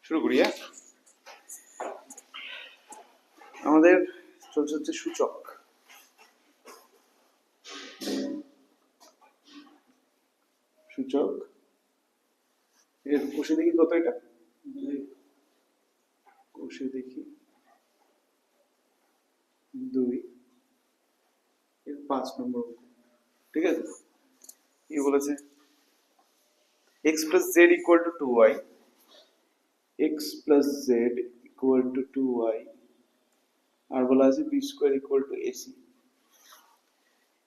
শুরু করি। আমাদের চলছে হচ্ছে সূচক। সূচক এর কষে দেখি কত, এটা কষে দেখি 2 এর 5 নম্বর। ঠিক আছে, কি বলেছে? x plus z equal to 2y, x plus z equal to 2y, আর বলা আছে b square equal to ac।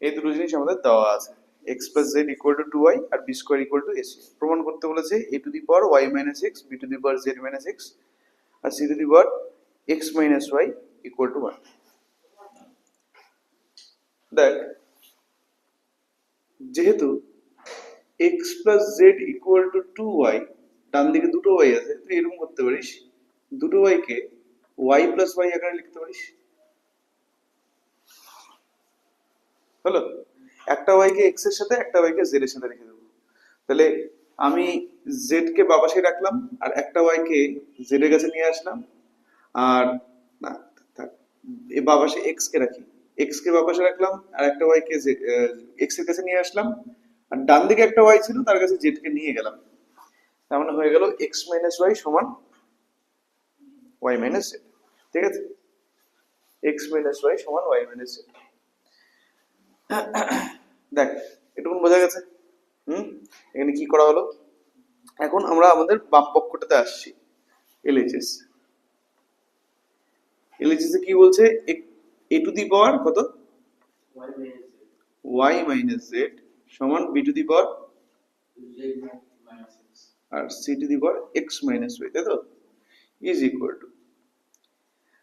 এই দুটো জিনিস আমাদের দেওয়া আছে, x plus z equal to 2y R b square equal to ac। প্রমাণ করতে বলেছে a to the power y minus x, b to the power z minus x, R c to the power x minus y equal to 1। দেখ, যেহেতু x plus z equal to 2y, ডান দিকে দুটো y আছে, তুই এরকম করতে পারিস, দুটো y কে y plus y আকারে লিখতে পারিস। হলো, একটা y কে x এর সাথে, একটা y কে z এর সাথে রেখে দেবো। তাহলে আমি z কে বাঁ পাশে রাখলাম, আর একটা y কে z এর কাছে নিয়ে আসলাম, আর না থাক, এই বাঁ পাশে x কে রাখি, x কে বাঁ পাশে রাখলাম, আর একটা y কে x এর কাছে নিয়ে আসলাম, আর ডান দিকে একটা y ছিল, তার কাছে z কে নিয়ে গেলাম। তার মানে হয়ে গেল x minus y সমান y minus z। ঠিক আছে, x minus y সমান y minus z। দেখ, এটুকুন বোঝা গেছে? এখানে কি করা হলো? এখন আমরা আমাদের বাম পক্ষটাতে আসছি, LHS। LHS এ কি বলছে? a to the power কত? y minus z সমান b to the power z minus x R c to the power x minus y, তাই তো? is equal to,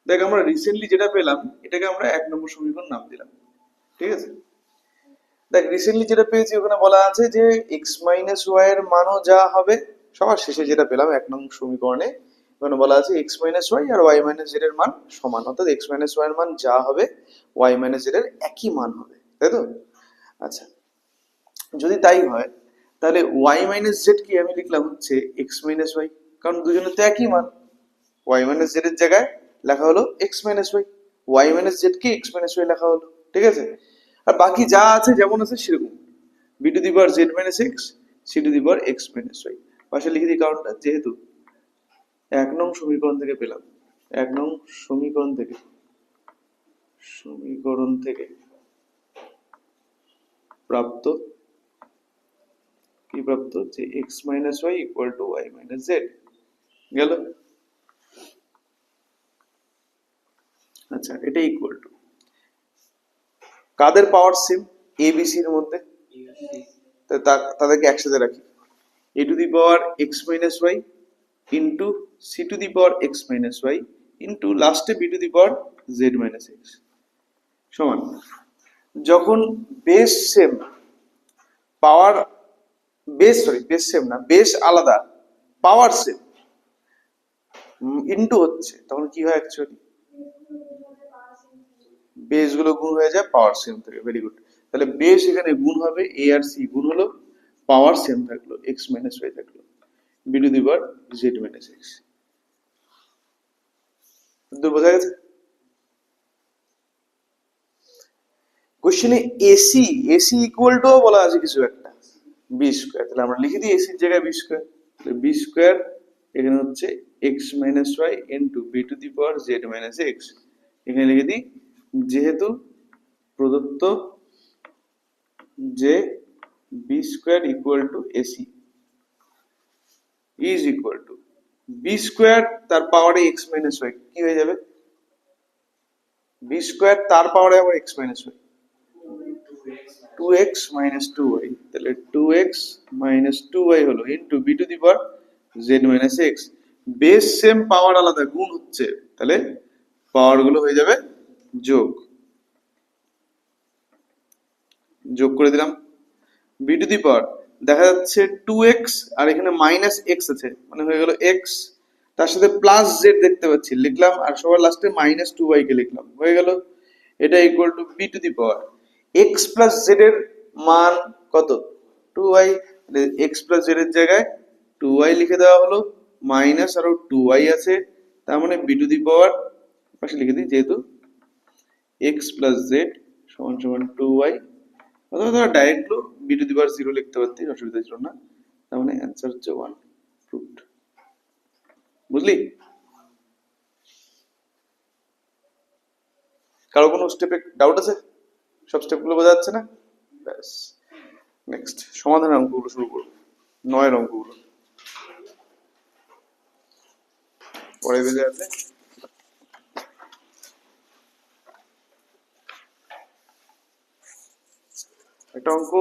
দেখ আমরা রিসেন্টলি যেটা পেলাম এটাকে আমরা 1 নম্বর সমীকরণ নাম দিলাম। ঠিক আছে, দেখ রিসেন্টলি যেটা পেয়েছি ওখানে বলা আছে যে x minus y এর মানও যা হবে, সবার শেষে যেটা পেলাম 1 নং সমীকরণে ওখানে বলা আছে x minus y আর y minus z এর মান সমান, অর্থাৎ x minus y এর মান যা হবে y minus z এর একই মান হবে, তাই তো? আচ্ছা, যদি তাই হয় তাহলে y minus z কি আমি লিখলাম হচ্ছে x minus y, কারণ দুজনের তো একই মান। y minus z এর জায়গায় লেখা হলো x minus y, y minus z কে x minus y লেখা হলো। ঠিক আছে, আর বাকি যা আছে যেমন আছে সেরকম, b to the power z minus x, c to the power x minus y। পাশে লিখে দিই কারণটা, যেহেতু 1 নং সমীকরণ থেকে পেলাম, 1 নং সমীকরণ থেকে প্রাপ্ত কি প্রাপ্ত যে x minus y equal to y minus z গেল। আচ্ছা, এটা ইকুয়াল টু কাদের power same? a b c এর মধ্যে, তাদেরকে একসাথে রাখি, a to the power x minus y into c to the power x minus y into লাস্টে b to the power z minus x সমান, যখন বেস সেম, পাওয়ার base same না, base আলাদা, পাওয়ার সেম, ইনটু হচ্ছে, তখন কি হয়? অ্যাকচুয়ালি বেস গুলো গুণ হয়ে যায় পাওয়ার সেম থেকে। ভেরি গুড, তাহলে বেস এখানে গুণ হবে, a আর c গুণ হলো, পাওয়ার সেম থাকলো, x minus y থাকলো, b to the power z minus x। তো বোঝা গেছে? কোশ্চেনে AC ইকুয়াল টু বলা আছে কিছু একটা b স্কয়ার, তাহলে আমরা লিখে দিই AC এর জায়গায় b স্কয়ার, তাহলে b স্কয়ার এখানে হচ্ছে x minus y into b to the power z minus x। এখানে লিখে দিই, যেহেতু প্রদত্ত যে b square equal to AC is equal to b square তার পাওয়ারে x minus y, কি হয়ে যাবে? b স্কয়ার তার পাওয়ারে আবার x minus y, 2x minus 2y, তাহলে 2x minus 2y হলো into b to the power z minus x। Base same, power আলাদা, গুণ হচ্ছে, তাহলে পাওয়ার গুলো হয়ে যাবে যোগ করে দিলাম। b to the power দেখা যাচ্ছে 2x আর এখানে মাইনাস x আছে, মানে হয়ে গেল x, তার সাথে প্লাস z দেখতে পাচ্ছি, লিখলাম, আর সবার লাস্টে মাইনাস 2y কে লিখলাম, হয়ে গেল। এটা equal two b to the power x plus z এর মান কত 2y, x প্লাস জেড এর জায়গায় 2y লিখে দেওয়া হলো, মাইনাস আরো 2y আছে, তার মানে বি টু দি পাওয়ার পাশে লিখে দিই, যেহেতু x প্লাস জেড সমান সমান 2y, অথবা ধর ডাইরেক্ট বি টু দি পাওয়ার 0 লিখতে পারতি, অসুবিধা ছিল না। তার মানে অ্যান্সার হচ্ছে 1 প্রুভড। বুঝলি? কারো কোনো স্টেপে ডাউট আছে? সব স্টেপগুলো বোঝা যাচ্ছে না? ব্যাস, নেক্সট সমাধানের অঙ্কগুলো শুরু করবো, 9 অঙ্কগুলো পরে বেজে আছে। একটা অঙ্ক,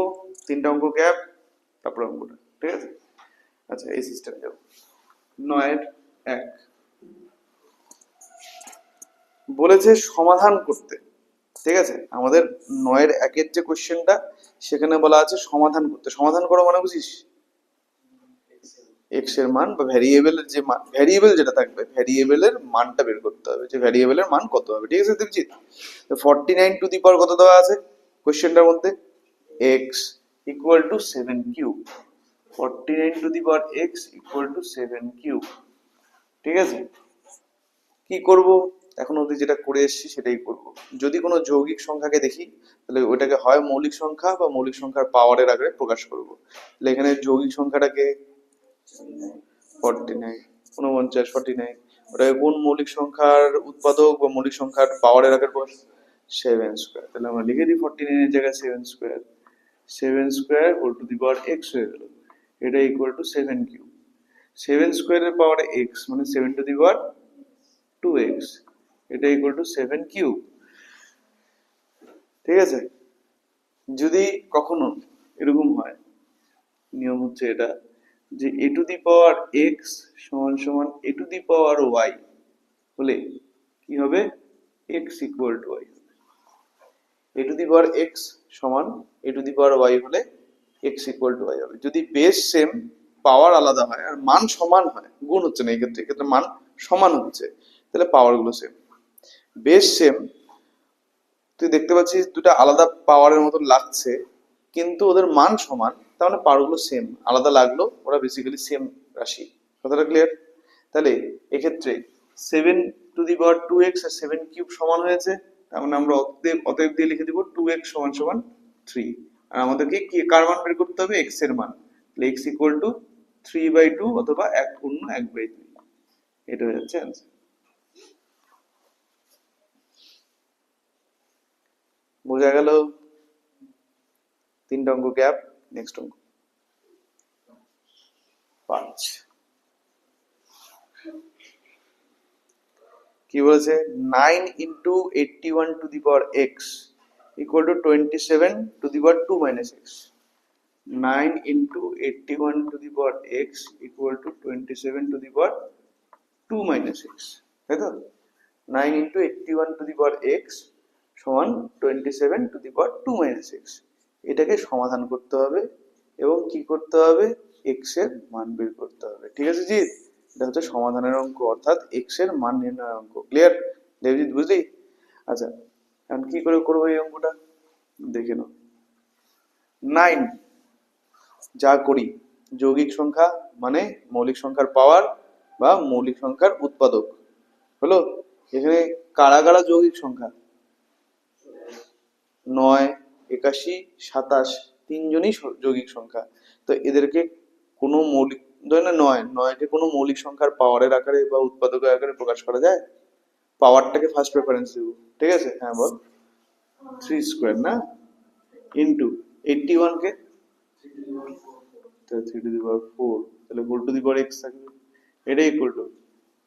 3টা অঙ্ক গ্যাপ, তারপরে অঙ্কটা, ঠিক আছে? আচ্ছা, এই সিস্টেম যাবো। 9-1 বলেছে সমাধান করতে, ঠিক আছে? আমাদের 9-1 যে কোশ্চেনটা, সেখানে বলা আছে সমাধান করতে। সমাধান করো মানে বুঝিস, এক্স এর মান বা ভ্যারিয়েবলের যে মান, ভ্যারিয়েবল যেটা থাকবে ভ্যারিয়েবলের মানটা বের করতে হবে, যে ভ্যারিয়েবলের মান কত হবে, ঠিক আছে দেবজিৎ? 49 টু দি পাওয়ার কত দেওয়া আছে কোশ্চেনটার মধ্যে? X equal two 7 cube. 49 two the power x equal two 7 cube, ঠিক আছে? কি করব? এখন অবধি যেটা করে এসেছি সেটাই করব। যদি কোনো যৌগিক সংখ্যাকে দেখি, তাহলে ওইটাকে হয় মৌলিক সংখ্যা বা মৌলিক সংখ্যার পাওয়ারের আকারে প্রকাশ করব। তাহলে এখানে যৌগিক সংখ্যাটাকে 49, 49, ওটাকে কোন মৌলিক সংখ্যার উৎপাদক বা মৌলিক সংখ্যার পাওয়ারের আকারে প্রকাশ? 7 স্কোয়ার। তাহলে আমরা লিখে দিই 49 এর জায়গায় 7 square. 7 square whole to the power x হয়ে গেল, এটা ইকুয়াল টু 7 কিউব। 7 স্কোয়ারের পাওয়ারে এক্স মানে 7 টু দি পাওয়ার 2x, এটা ইকুয়াল টু 7 কিউব, ঠিক আছে? যদি কখনো এরকম হয়, নিয়ম হচ্ছে এটা, যে a two the power x সমান সমান a two the power y হলে কি হবে? x equal to y। a two the power x সমান a two the power y হলে x ইকুয়াল টু y হবে। যদি বেস সেম, পাওয়ার আলাদা হয় আর মান সমান হয়, গুণ হচ্ছে না এই ক্ষেত্রে, এক্ষেত্রে মান সমান হচ্ছে, তাহলে পাওয়ার গুলো সেম। বেস সেম, তুই দেখতে পাচ্ছিস দুটো আলাদা পাওয়ারের মতো লাগছে, কিন্তু ওদের মান সমান, তার মানে পাওয়ার গুলো সেম। আলাদা লাগলো, ওরা বেসিক্যালি সেম রাশি। কথাটা ক্লিয়ার? তাহলে এক্ষেত্রে 7 two the power 2x R 7 cube সমান হয়েছে, তার মানে আমরা অতএব দিয়ে লিখে দিব 2x সমান সমান 3। আর আমাদেরকে কি কার মান বের করতে হবে? x এর মান। তাহলে x ইকুয়াল টু 3/2 অথবা 1/1/2, এটা হয়ে যাচ্ছে অ্যান্সার। বোঝা গেল? 3টা অঙ্ক গ্যাপ, নেক্সট অঙ্ক 5। কি বলেছে? 9 into 81 two the power x equal two 27 two the power 2 minus x. 9 into 81 two the power x equal two 27 two the power 2 minus x, তাই তো? 9 into 81 two the power x সমান 27 two the power 2 minus x. এটাকে সমাধান করতে হবে এবং কি করতে হবে? এক্স এর মান বের করতে হবে, ঠিক আছে জিৎ? এটা হচ্ছে সমাধানের অঙ্ক, অর্থাৎ এক্স এর মান নির্ণয়ের অঙ্ক। ক্লিয়ার দেবজিৎ, বুঝলি? আচ্ছা, এখন কি করে করবো এই অঙ্কটা দেখে নাও। 9 যা করি, যৌগিক সংখ্যা মানে মৌলিক সংখ্যার পাওয়ার বা মৌলিক সংখ্যার উৎপাদক হলো। এখানে কারা কারা যৌগিক সংখ্যা? 9, 81, 27, তিনজনই যৌগিক সংখ্যা। তো এদেরকে কোনো মৌলিক, ধরে না 9কে কোনো মৌলিক সংখ্যার পাওয়ারের আকারে বা উৎপাদকের আকারে প্রকাশ করা যায়? পাওয়ারটাকে ফার্স্ট প্রেফারেন্স দেব, ঠিক আছে? হ্যাঁ বল। 3 স্কোয়ার না, ইন্টু 81 কে 3 টু দি পাওয়ার 4, তাহলে whole to the power x থাকবে, এটা equal to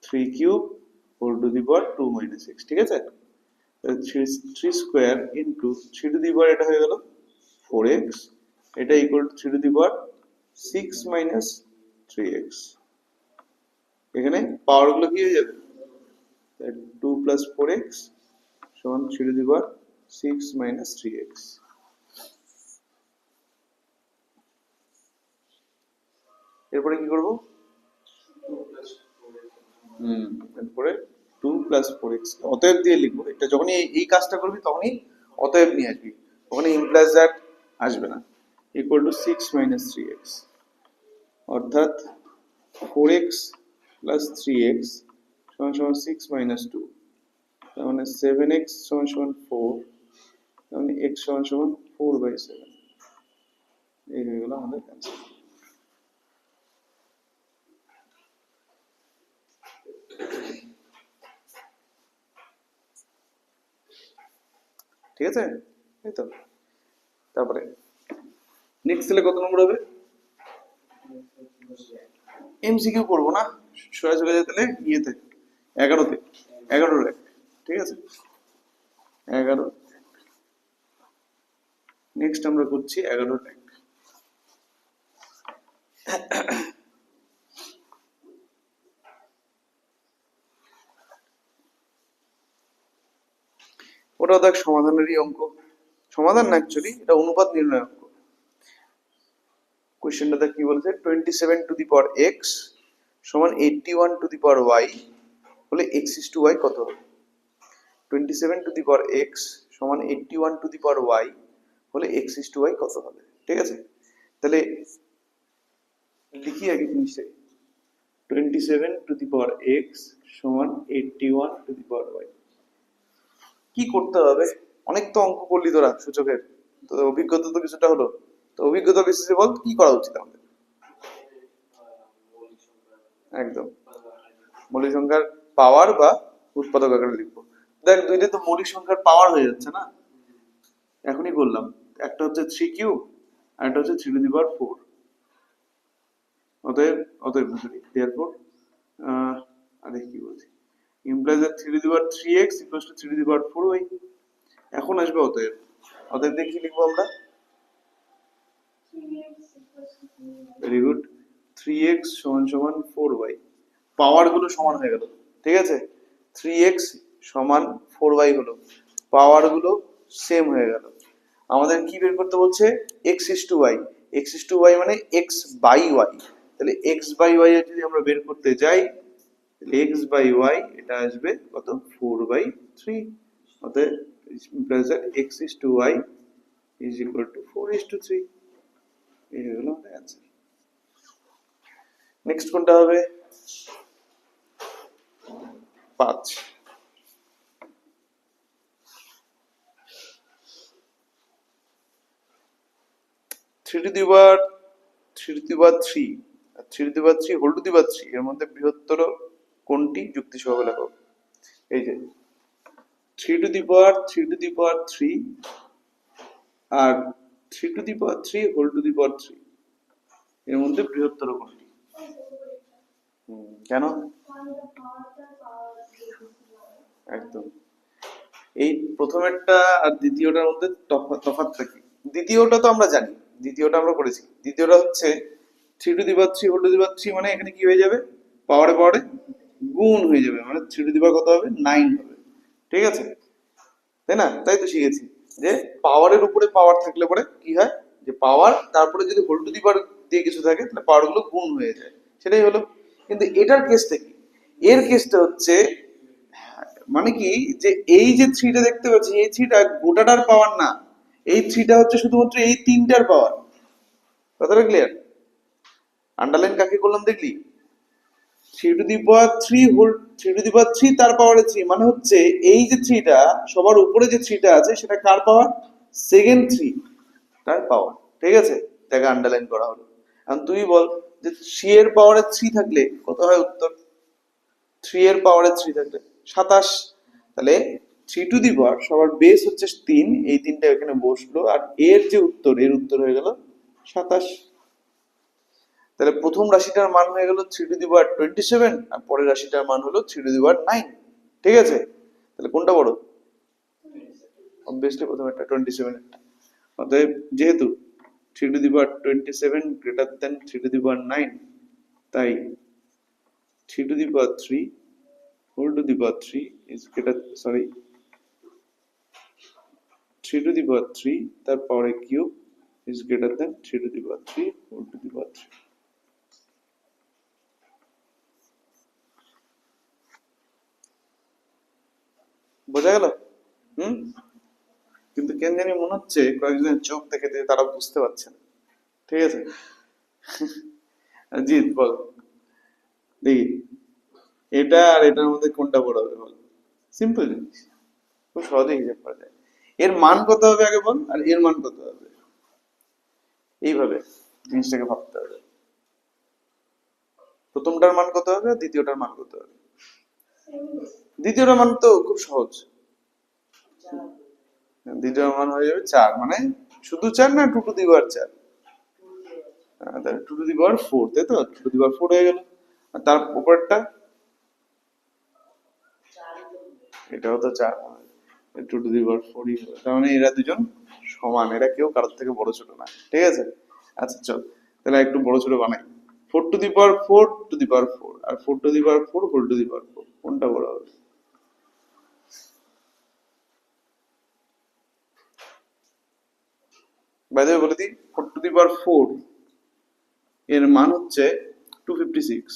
3 cube whole to the power 2 minus x, ঠিক আছে? 3 square into 3 to the power, এটা হয়ে গেল 4x, এটা equal to 3 to the power 6 minus 3x। এখানে পাওয়ার গুলো কি হয়ে যাবে? 2 প্লাস 4x সমান 3 to the power 6 minus 3x। এরপরে কি করব? এরপরে 2 প্লাস 4x অতএব দিয়ে লিখবো। এটা যখনই এই কাজটা করবি তখনই অতএব নিয়ে আসবি, ওখানে ইমপ্লাইজ দ্যাট আসবে না, ইকুয়াল টু 6 মাইনাস 3x, অর্থাৎ 4x প্লাস 3x সমান সমান 6 মাইনাস 2, তার মানে 7x সমান সমান 4, তার মানে x সমান সমান 4/7। এই হয়ে গেল আমাদের অ্যান্সার। ঠিক আছে, এই তো। তারপরে নেক্সট তাহলে কত নম্বর হবে? এমসিকিউ করবো না, সোজা চলে যায় তাহলে ইয়েতে 11তে, 11 এক। ঠিক আছে, 11। নেক্সট আমরা করছি 11 এক। ওটাও দেখ সমাধানেরই অঙ্ক, সমাধান না অ্যাকচুয়ালি এটা অনুপাত নির্ণয় অঙ্ক। কোশ্চেনটা দেখ কি বলছে, 27 টু দি পাওয়ার এক্স সমান 81 টু দি পাওয়ার ওয়াই হলে এক্স ইস টু ওয়াই কত হবে? 27 টু দি পাওয়ার এক্স সমান 81 টু দি পাওয়ার ওয়াই হলে এক্স ইস টু ওয়াই কত হবে? ঠিক আছে, তাহলে লিখি আগে জিনিসটাকে। 27 টু দি পাওয়ার এক্স সমান 81 টু দি পাওয়ার ওয়াই। কি করতে হবে? অনেক তো অঙ্ক করলি তোরা সূচকের, তো অভিজ্ঞতা তো কিছুটা হলো, তো অভিজ্ঞতা বেসিসে বল কি করা উচিত আমাদের? একদম মৌলিক সংখ্যার পাওয়ার বা উৎপাদক আকারে লিখবো। দেখ দুইটা তো মৌলিক সংখ্যার পাওয়ার হয়ে যাচ্ছে না, এখনই বললাম। একটা হচ্ছে 3 কিউব আর একটা হচ্ছে 3 টু দি পাওয়ার 4। অতএব অতএব therefore আরে কি বলছি, implies that 3 to the power 3x equals to 3 to the power 4y। এখন আসবে অতএব, অতএব দিয়ে কি লিখবো আমরা? ভেরি গুড, 3x সমান সমান 4y। পাওয়ার গুলো সমান হয়ে গেল, ঠিক আছে, 3x সমান 4y হলো, পাওয়ার গুলো সেম হয়ে গেল। আমাদের কি বের করতে বলছে? x is to y, x is to y মানে x by y। তাহলে x by y এর যদি আমরা বের করতে যাই, তাহলে x by y এটা আসবে কত? 4/3। অতএব implies that x is to y is equal to 4:3। এই হলো আমাদের অ্যান্সার। নেক্সট কোনটা হবে? 5। 3 to the power 3 to the power 3 R 3 to the power 3 whole to the power 3 এর মধ্যে বৃহত্তর কোনটি? যুক্তি সহকারে লেখো। এই যে 3 to the power 3 to the power 3 R 3 to the power 3 whole to the power 3 এর মধ্যে বৃহত্তর কোনটি? কেন? একদম, এই প্রথমেরটা আর দ্বিতীয়টার মধ্যে তফাৎটা কি? দ্বিতীয়টা তো আমরা জানি, দ্বিতীয়টা আমরা করেছি। দ্বিতীয়টা হচ্ছে 3 to the power 3 whole to the power 3 মানে এখানে কি হয়ে যাবে? পাওয়ারে পাওয়ারে গুণ হয়ে যাবে, মানে 3 টু দি পাওয়ার কত হবে? 9 হবে। ঠিক আছে, তাই না? তাই তো শিখেছি যে পাওয়ারের উপরে পাওয়ার থাকলে পরে কি হয়, যে পাওয়ার তারপরে যদি হোল টু দি পাওয়ার দিয়ে কিছু থাকে তাহলে পাওয়ার গুলো গুণ হয়ে যায়, সেটাই হলো। কিন্তু এটার কেসটা কি? এর কেসটা হচ্ছে মানে কি, যে এই যে থ্রিটা দেখতে পাচ্ছি, এই থ্রিটা গোটাটার পাওয়ার না, এই থ্রিটা হচ্ছে শুধুমাত্র এই তিনটার পাওয়ার। কথাটা ক্লিয়ার? আন্ডারলাইন কাকে করলাম দেখলি? 3 to the power 3 whole 3 to the power 3 তার পাওয়ারে 3 মানে হচ্ছে এই যে থ্রিটা সবার উপরে যে থ্রিটা আছে সেটা কার পাওয়ার? সেকেন্ড থ্রি তার পাওয়ার। ঠিক আছে, তাকে আন্ডারলাইন করা হলো। এখন তুই বল যে 3 এর পাওয়ারে 3 থাকলে কত হয় উত্তর? 3 এর পাওয়ারে 3 থাকলে 27। তাহলে 3 টু দি পাওয়ার সবার বেস হচ্ছে 3, এই তিনটা এখানে বসলো, আর এর যে উত্তর, এর উত্তর হয়ে গেল 27। তাহলে প্রথম রাশিটার মান হয়ে গেল 3 টু দি পাওয়ার 27 আর পরের রাশিটার মান হলো 3 টু দি পাওয়ার 9। ঠিক আছে, তাহলে কোনটা বড়? অবভিয়াসলি প্রথম একটা 27 একটা। অতএব যেহেতু 3 to the power 27 greater than 3 to the power 9, তাই 3 to the power 3 whole to the power 3 is greater, sorry, 3 to the power 3 তার power cube is greater than 3 to the power 3 whole to the power 3। বোঝা গেল? হুম, কিন্তু কেন জানি মনে হচ্ছে কয়েকজনের চোখ দেখে তারা বুঝতে পারছে না। ঠিক আছে, জিৎ বল দেখি, এটা আর এটার মধ্যে কোনটা বড় হবে বল। সিম্পল জিনিস, খুব সহজেই হিসাব করা যায়। এর মান কত হবে আগে বল, আর এর মান কত হবে, এইভাবে জিনিসটাকে ভাবতে হবে। প্রথমটার মান কত হবে, দ্বিতীয়টার মান কত হবে। দ্বিতীয়টার মান তো খুব সহজ, দ্বিতীয় মান হয়ে যাবে 4, মানে শুধু 4 না 2 টু দি পাওয়ার 4, তাহলে 2 টু দি পাওয়ার 4, তাই তো, 2 টু দি পাওয়ার 4 হয়ে গেল। আর তার উপরটা এটাও তো 4, 2 টু দি পাওয়ার 4 ই হবে। তার মানে এরা দুজন সমান, এরা কেউ কারোর থেকে বড় ছোট না। ঠিক আছে, আচ্ছা চল তাহলে একটু বড় ছোট বানাই। 4 to the power 4 to the power 4 আর 4 to the power 4 whole to the power 4, কোনটা বড় হবে? বাইরে বলে দিই, 4 টু দি পাওয়ার 4 এর মান হচ্ছে 256।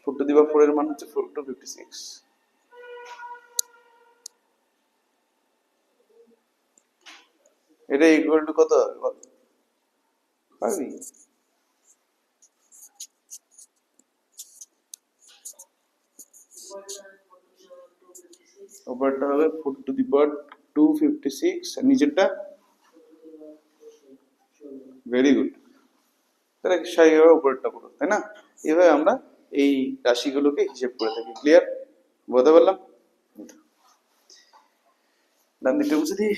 4 টু দি পাওয়ার 4 এর মান হচ্ছে 256। এটা ইকুয়াল টু কত হবে বল, পারবি? উপরটা হবে 4 টু দি পাওয়ার 256 আর নিচেরটা, ভেরি গুড। তাহলে স্বাভাবিকভাবে উপরেরটা পুরো, তাই না? এভাবে আমরা এই রাশিগুলোকে হিসেব করে থাকি। ক্লিয়ার, বলতে পারলাম? ডান দিকটা বুঝে দিই।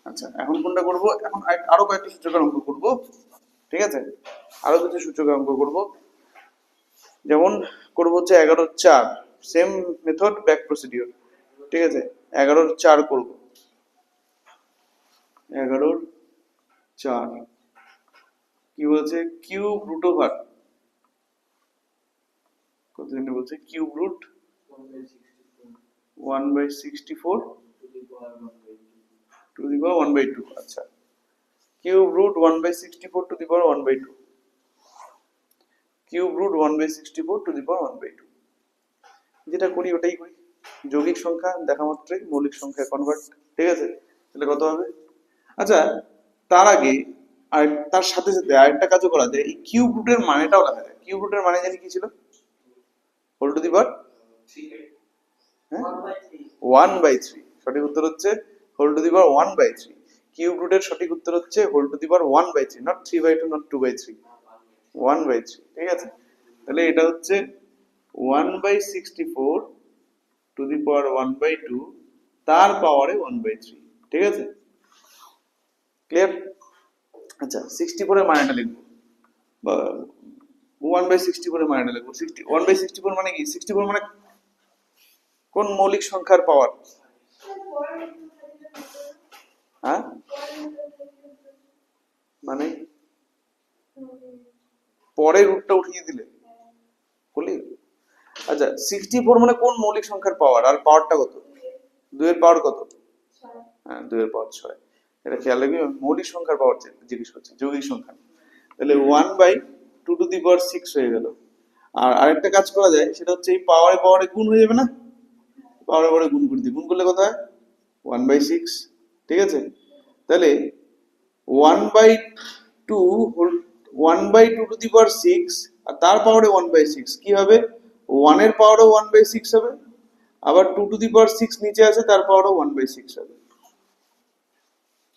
আচ্ছা এখন কোনটা করব, এখন আরো কয়েকটা সূচকের অঙ্ক করব। ঠিক আছে, আরো কিছু সূচকের অঙ্ক করব। যেমন করব হচ্ছে 11/4, সেম মেথড ব্যাক প্রসিডিওর। ঠিক আছে, 11/4 করব। 11/4 কি বলছে, কিউব রুট ওভার কত দিনে বলছে, cube root 1/64 to the power 1/2। আচ্ছা, cube root 1/64 to the power 1/2, cube root 1/64 to the power 1/2। যেটা করি ওটাই করি, যৌগিক সংখ্যা দেখা মাত্রই মৌলিক সংখ্যায় কনভার্ট। ঠিক আছে, তাহলে কত হবে? আচ্ছা তার আগে আর তার সাথে সাথে আরেকটা কাজও করা যায়, এই কিউব রুটের মানেটাও লেখা যায়। কিউব রুটের মানে জানি কি ছিল, হোল টু দি পাওয়ার 1/3। সঠিক উত্তর হচ্ছে whole to the power 1/3। Cube রুটের সঠিক উত্তর হচ্ছে whole to the power 1/3, not 3/2, not 2/3, 1/3। ঠিক আছে, তাহলে এটা হচ্ছে 1/64 টু দি পাওয়ার 1/2 তার পাওয়ারে 1/3। ঠিক আছে, ক্লিয়ার? আচ্ছা 64 এর মানেটা লিখবো, বা 1/64 এর মানেটা লিখবো। 1/64 মানে কি? 64 মানে কোন মৌলিক সংখ্যার পাওয়ার? হ্যাঁ মানে পরে রুটটা উঠিয়ে দিলে বলি। আচ্ছা 64 মানে কোন মৌলিক সংখ্যার পাওয়ার, আর পাওয়ারটা কত? 2 এর পাওয়ার কত? হ্যাঁ 2 এর পাওয়ার 6। এটা খেয়াল রাখবি, মৌলিক সংখ্যার পাওয়ার জিজ্ঞেস করছে, যৌগিক সংখ্যা। তাহলে 1/2 টু দি পাওয়ার 6 হয়ে গেল। আর আরেকটা কাজ করা যায়, সেটা হচ্ছে এই পাওয়ারে পাওয়ারে গুণ হয়ে যাবে না, পাওয়ারে পাওয়ারে গুণ করে দিই, গুণ করলে কত হয়? 1/6। ঠিক আছে, তাহলে 1/2 হোল 1/2 টু দি পাওয়ার 6 আর তার পাওয়ারে 1/6 কি হবে? 1 এর পাওয়ারও 1/6 হবে, আবার 2 টু দি পাওয়ার 6 নিচে আছে, তার পাওয়ারও 1/6 হবে।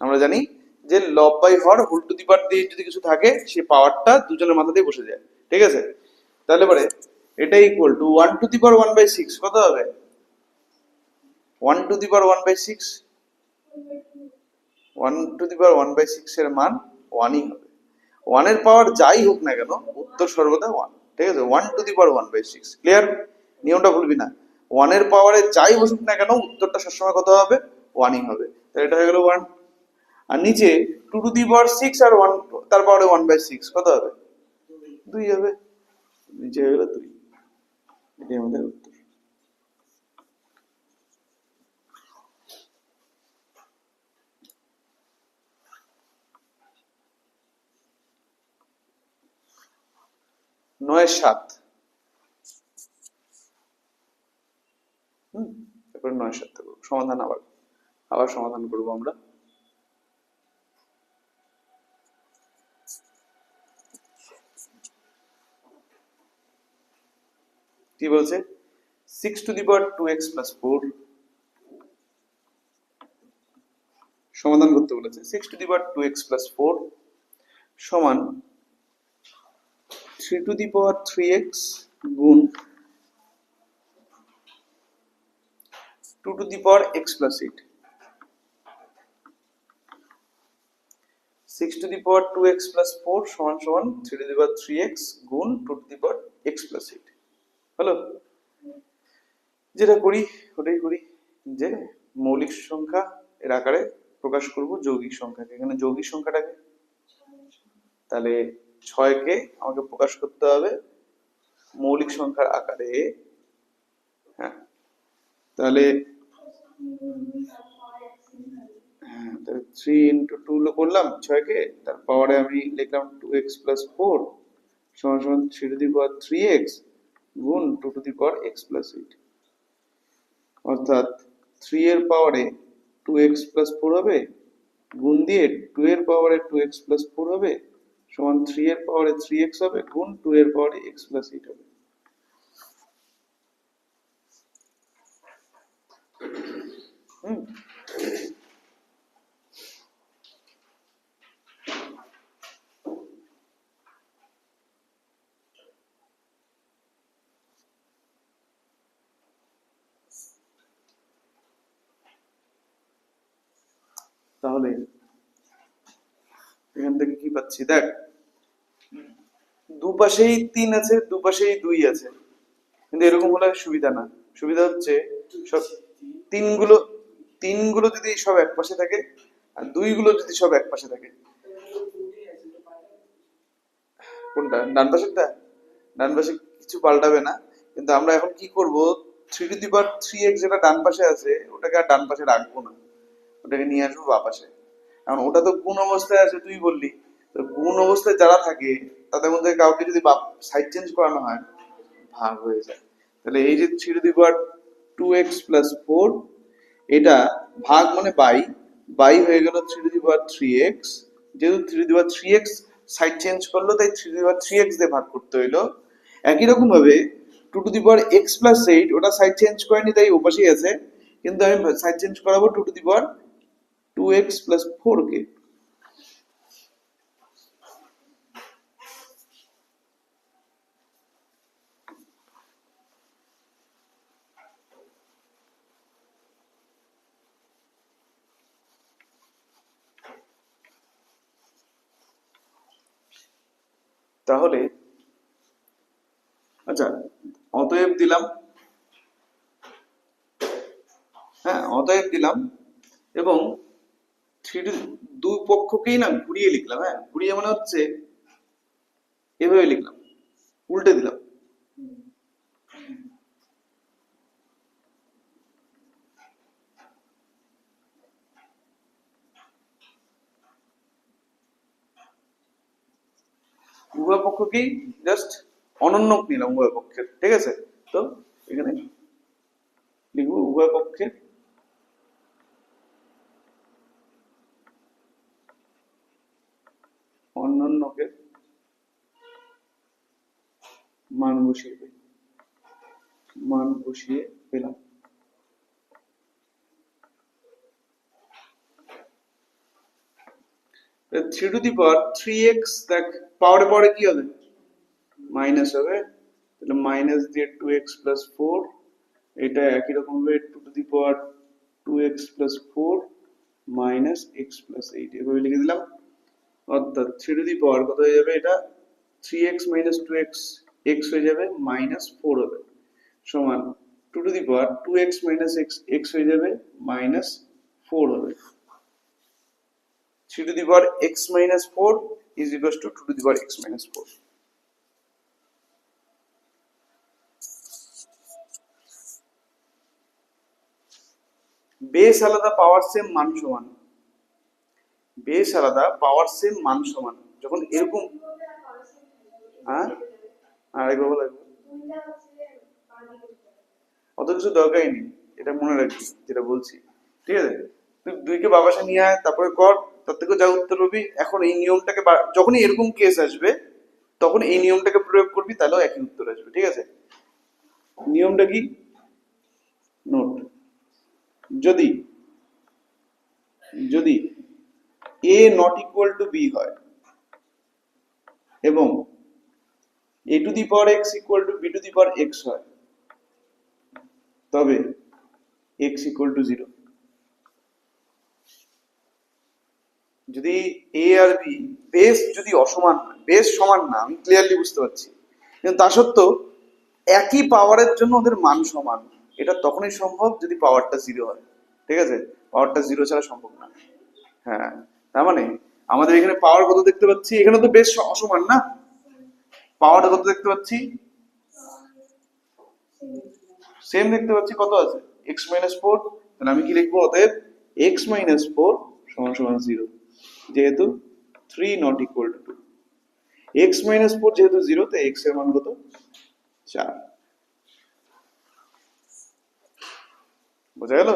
আমরা জানি যে লব বাই হর হোল টু দি পাওয়ার দিয়ে যদি কিছু থাকে, সে পাওয়ারটা দুজনের মাথাতেই বসে যায়। ঠিক আছে, তাহলে পরে এটা ইকুয়াল টু 1 টু দি পাওয়ার 1/6 কত হবে? 1 two the power 1/6, 1 two the পাওয়ার 1/6 এর মান 1ই হবে। 1 এর পাওয়ার যাই হোক না কেন, উত্তর সর্বদা 1। ঠিক আছে, 1 টু দি পাওয়ার 1/6। ক্লিয়ার, নিয়মটা ভুলবি না। 1 এর পাওয়ারে যাই বসুক না কেন, উত্তরটা সবসময় কত হবে? 1ই হবে। তাহলে এটা হয়ে গেল 1। আর নিচে 2 টু দি পাওয়ার 6 আর 1 তার পাওয়ারে 1/6 কত হবে? 2 হবে। নিচে হয়ে গেল 2। এটাই আমাদের উত্তর। 9 7 তারপরে 9 7 করব সমাধান আবার সমাধান করব আমরা। কি বলছে 6 two the power 2x plus 4 সমাধান করতে বলেছে 6 two the power 2x plus 4 সমান 3 টু দি পাওয়ার 3x গুণ 2 two the power x plus 8 6 two the power 2x plus 4 সমান সমান 3 টু দি পাওয়ার 3x গুণ 2 two the power x plus 8 হলো। যেটা করি ওটাই করি যে মৌলিক সংখ্যা এর আকারে প্রকাশ করব যৌগিক সংখ্যাকে। এখানে যৌগিক সংখ্যাটাকে তাহলে 6 কে আমাকে প্রকাশ করতে হবে মৌলিক সংখ্যার আকারে। হ্যাঁ তাহলে 3 ইন্টু 2 করলাম 6 কে, তার পাওয়ারে আমি লিখলাম 2x প্লাস 4 সমান সমান 3 টু দি পাওয়ার 3x গুণ 2 two the power x plus 8 অর্থাৎ 3 এর পাওয়ারে 2x প্লাস 4 হবে গুণ দিয়ে 2 এর পাওয়ারে 2x প্লাস 4 হবে সমান 3 এর পাওয়ারে 3x হবে গুণ 2 এর পাওয়ারে x প্লাস 8 হবে। তাহলে এখান থেকে কি পাচ্ছি দেখ দুপাশেই 3 আছে দুপাশেই 2 আছে, কিন্তু এরকম হলে সুবিধা না। সুবিধা হচ্ছে সব তিনগুলো যদি সব এক পাশে থাকে আর 2 গুলো যদি সব এক পাশে থাকে। কোনটা ডান পাশেরটা? ডান পাশে কিছু পাল্টাবে না, কিন্তু আমরা এখন কি করব 3 টু দি পাওয়ার 3x যেটা ডান পাশে আছে ওটাকে আর ডান পাশে রাখবো না, ওটাকে নিয়ে আসবো বাঁ পাশে। কারণ ওটা তো গুণ অবস্থায় আছে তুই বললি, তো গুণ অবস্থায় যারা থাকে তাদের মধ্যে কাউকে যদি সাইড চেঞ্জ করানো হয় ভাগ হয়ে যায়। তাহলে এই যে 3 to the power 2x plus 4 এটা ভাগ মানে বাই হয়ে গেল 3 টু দি পাওয়ার 3x, যেহেতু 3 to the power 3x side change করলো তাই 3 টু দি পাওয়ার 3x দিয়ে ভাগ করতে হইলো। একই রকম ভাবে 2 two the power x plus 8 ওটা সাইড চেঞ্জ করেনি তাই ওপাশেই আছে, কিন্তু আমি সাইড চেঞ্জ করাবো 2 two the power 2x plus 4 কে। তাহলে আচ্ছা অতএব দিলাম, হ্যাঁ অতএব দিলাম এবং দুই পক্ষকেই না ঘুরিয়ে লিখলাম। হ্যাঁ ঘুরিয়ে মানে হচ্ছে এভাবে লিখলাম, উল্টে দিলাম। উভয় পক্ষকেই জাস্ট অনন্যক নিলাম উভয় পক্ষের, ঠিক আছে। তো এখানে লিখবো উভয় পক্ষের অন্যান্যকের মান বসিয়ে পেলাম। Three two the power 3x দেখ পাওয়ারে পাওয়ারে কি হবে মাইনাস হবে, তাহলে মাইনাস দিয়ে 2x প্লাস 4 এটা একই রকম হবে 2 two the power 2x plus 4 minus x plus 8 এভাবে লিখে দিলাম। অর্থাৎ 3 টু দি পাওয়ার কত হয়ে যাবে, এটা 3x মাইনাস 2x x হয়ে যাবে মাইনাস 4 হবে সমান 2 two the power 2x minus x x হয়ে যাবে মাইনাস 4 হবে। 3 to the power x minus 4 is equals to 2 to the power x minus 4. Base আলাদা পাওয়ার সেম মান সমান, বেস আলাদা পাওয়ার সেম মান সমান যখন এরকম আরেকবার বলো একবার। অত কিছু দরকারই নেই, এটা মনে রাখবি যেটা বলছি, ঠিক আছে? তুই দুইকে বাবাসা নিয়ে আয়, তারপরে কর, তার থেকে যা উত্তর পাবি। এখন এই নিয়মটাকে যখনই এরকম কেস আসবে তখন এই নিয়মটাকে প্রয়োগ করবি, তাহলেও একই উত্তর আসবে, ঠিক আছে? নিয়মটা কি? নোট, যদি যদি A not equal to B হয় এবং A to the power x equal to B to the power x হয়, তবে এক্স ইকুয়াল টু জিরো। যদি এ আর বি বেস যদি অসমান হয়, বেস সমান না, আমি ক্লিয়ারলি বুঝতে পারছি, কিন্তু তা সত্ত্বেও একই পাওয়ারের জন্য ওদের মান সমান, এটা তখনই সম্ভব যদি পাওয়ারটা জিরো হয়, ঠিক আছে? পাওয়ারটা জিরো ছাড়া সম্ভব না। হ্যাঁ, তার মানে আমাদের এখানে পাওয়ার কত দেখতে পাচ্ছি, এখানে তো বেশ অসমান না, পাওয়ারটা কত দেখতে পাচ্ছি, সেম দেখতে পাচ্ছি, কত আছে, এক্স মাইনাস ফোর। তাহলে আমি কি লিখবো, অতএব এক্স মাইনাস ফোর সমান সমান জিরো, যেহেতু three not equal to two. X minus four যেহেতু জিরো, তো এক্স এর মান কত, চার। বোঝা গেল?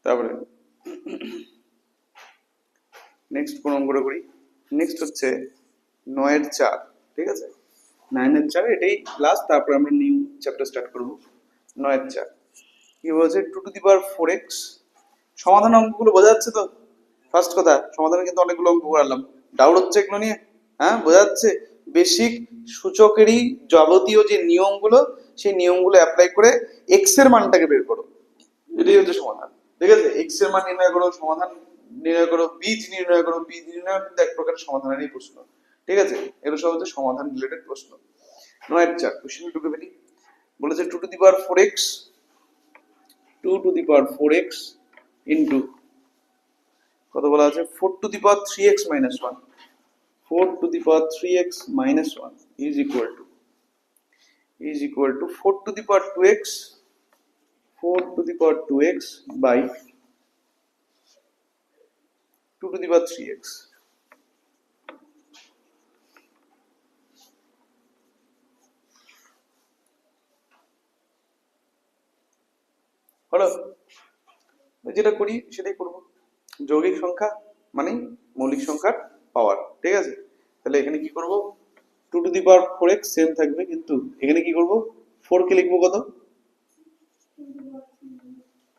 তারপরে নেক্সট কোন অঙ্কটা করি। নেক্সট হচ্ছে নয়ের চার, ঠিক আছে? নাইনের চার এটাই লাস্ট, তারপর আমরা নিউ চ্যাপ্টার স্টার্ট করব। নয়ের চার কি বলছে, two to the power four x. সমাধান অঙ্কগুলো বোঝা যাচ্ছে তো? ফার্স্ট কথা, সমাধানে কিন্তু অনেকগুলো অঙ্ক করালাম, ডাউট হচ্ছে এগুলো নিয়ে? হ্যাঁ, বোঝা যাচ্ছে? বেসিক সূচকেরই যাবতীয় যে নিয়মগুলো, সেই নিয়মগুলো অ্যাপ্লাই করে এক্স এর মানটাকে বের করো, এটাই হচ্ছে সমাধান, ঠিক আছে? এক্স এর মান নির্ণয় করো, সমাধান নির্ণয় করো, বীজ নির্ণয় করো, বীজ নির্ণয় কিন্তু এক প্রকার সমাধানেরই প্রশ্ন, ঠিক আছে? এগুলো সব হচ্ছে সমাধান রিলেটেড প্রশ্ন। নয়ের চার কোশ্চেন ঢুকে ফেলি। বলেছে two to the power four x, two to the power four x into কত বলা আছে, four to the power three x minus one, four to the power three x minus one is equal to four to the power two x, four to the power two x by two to the power three x. হলো? যেটা করি সেটাই করব, যৌগিক সংখ্যা মানে মৌলিক সংখ্যার পাওয়ার, ঠিক আছে? তাহলে এখানে কি করব, two to the power four x same থাকবে, কিন্তু এখানে কি করব, ফোর কে লিখবো কত,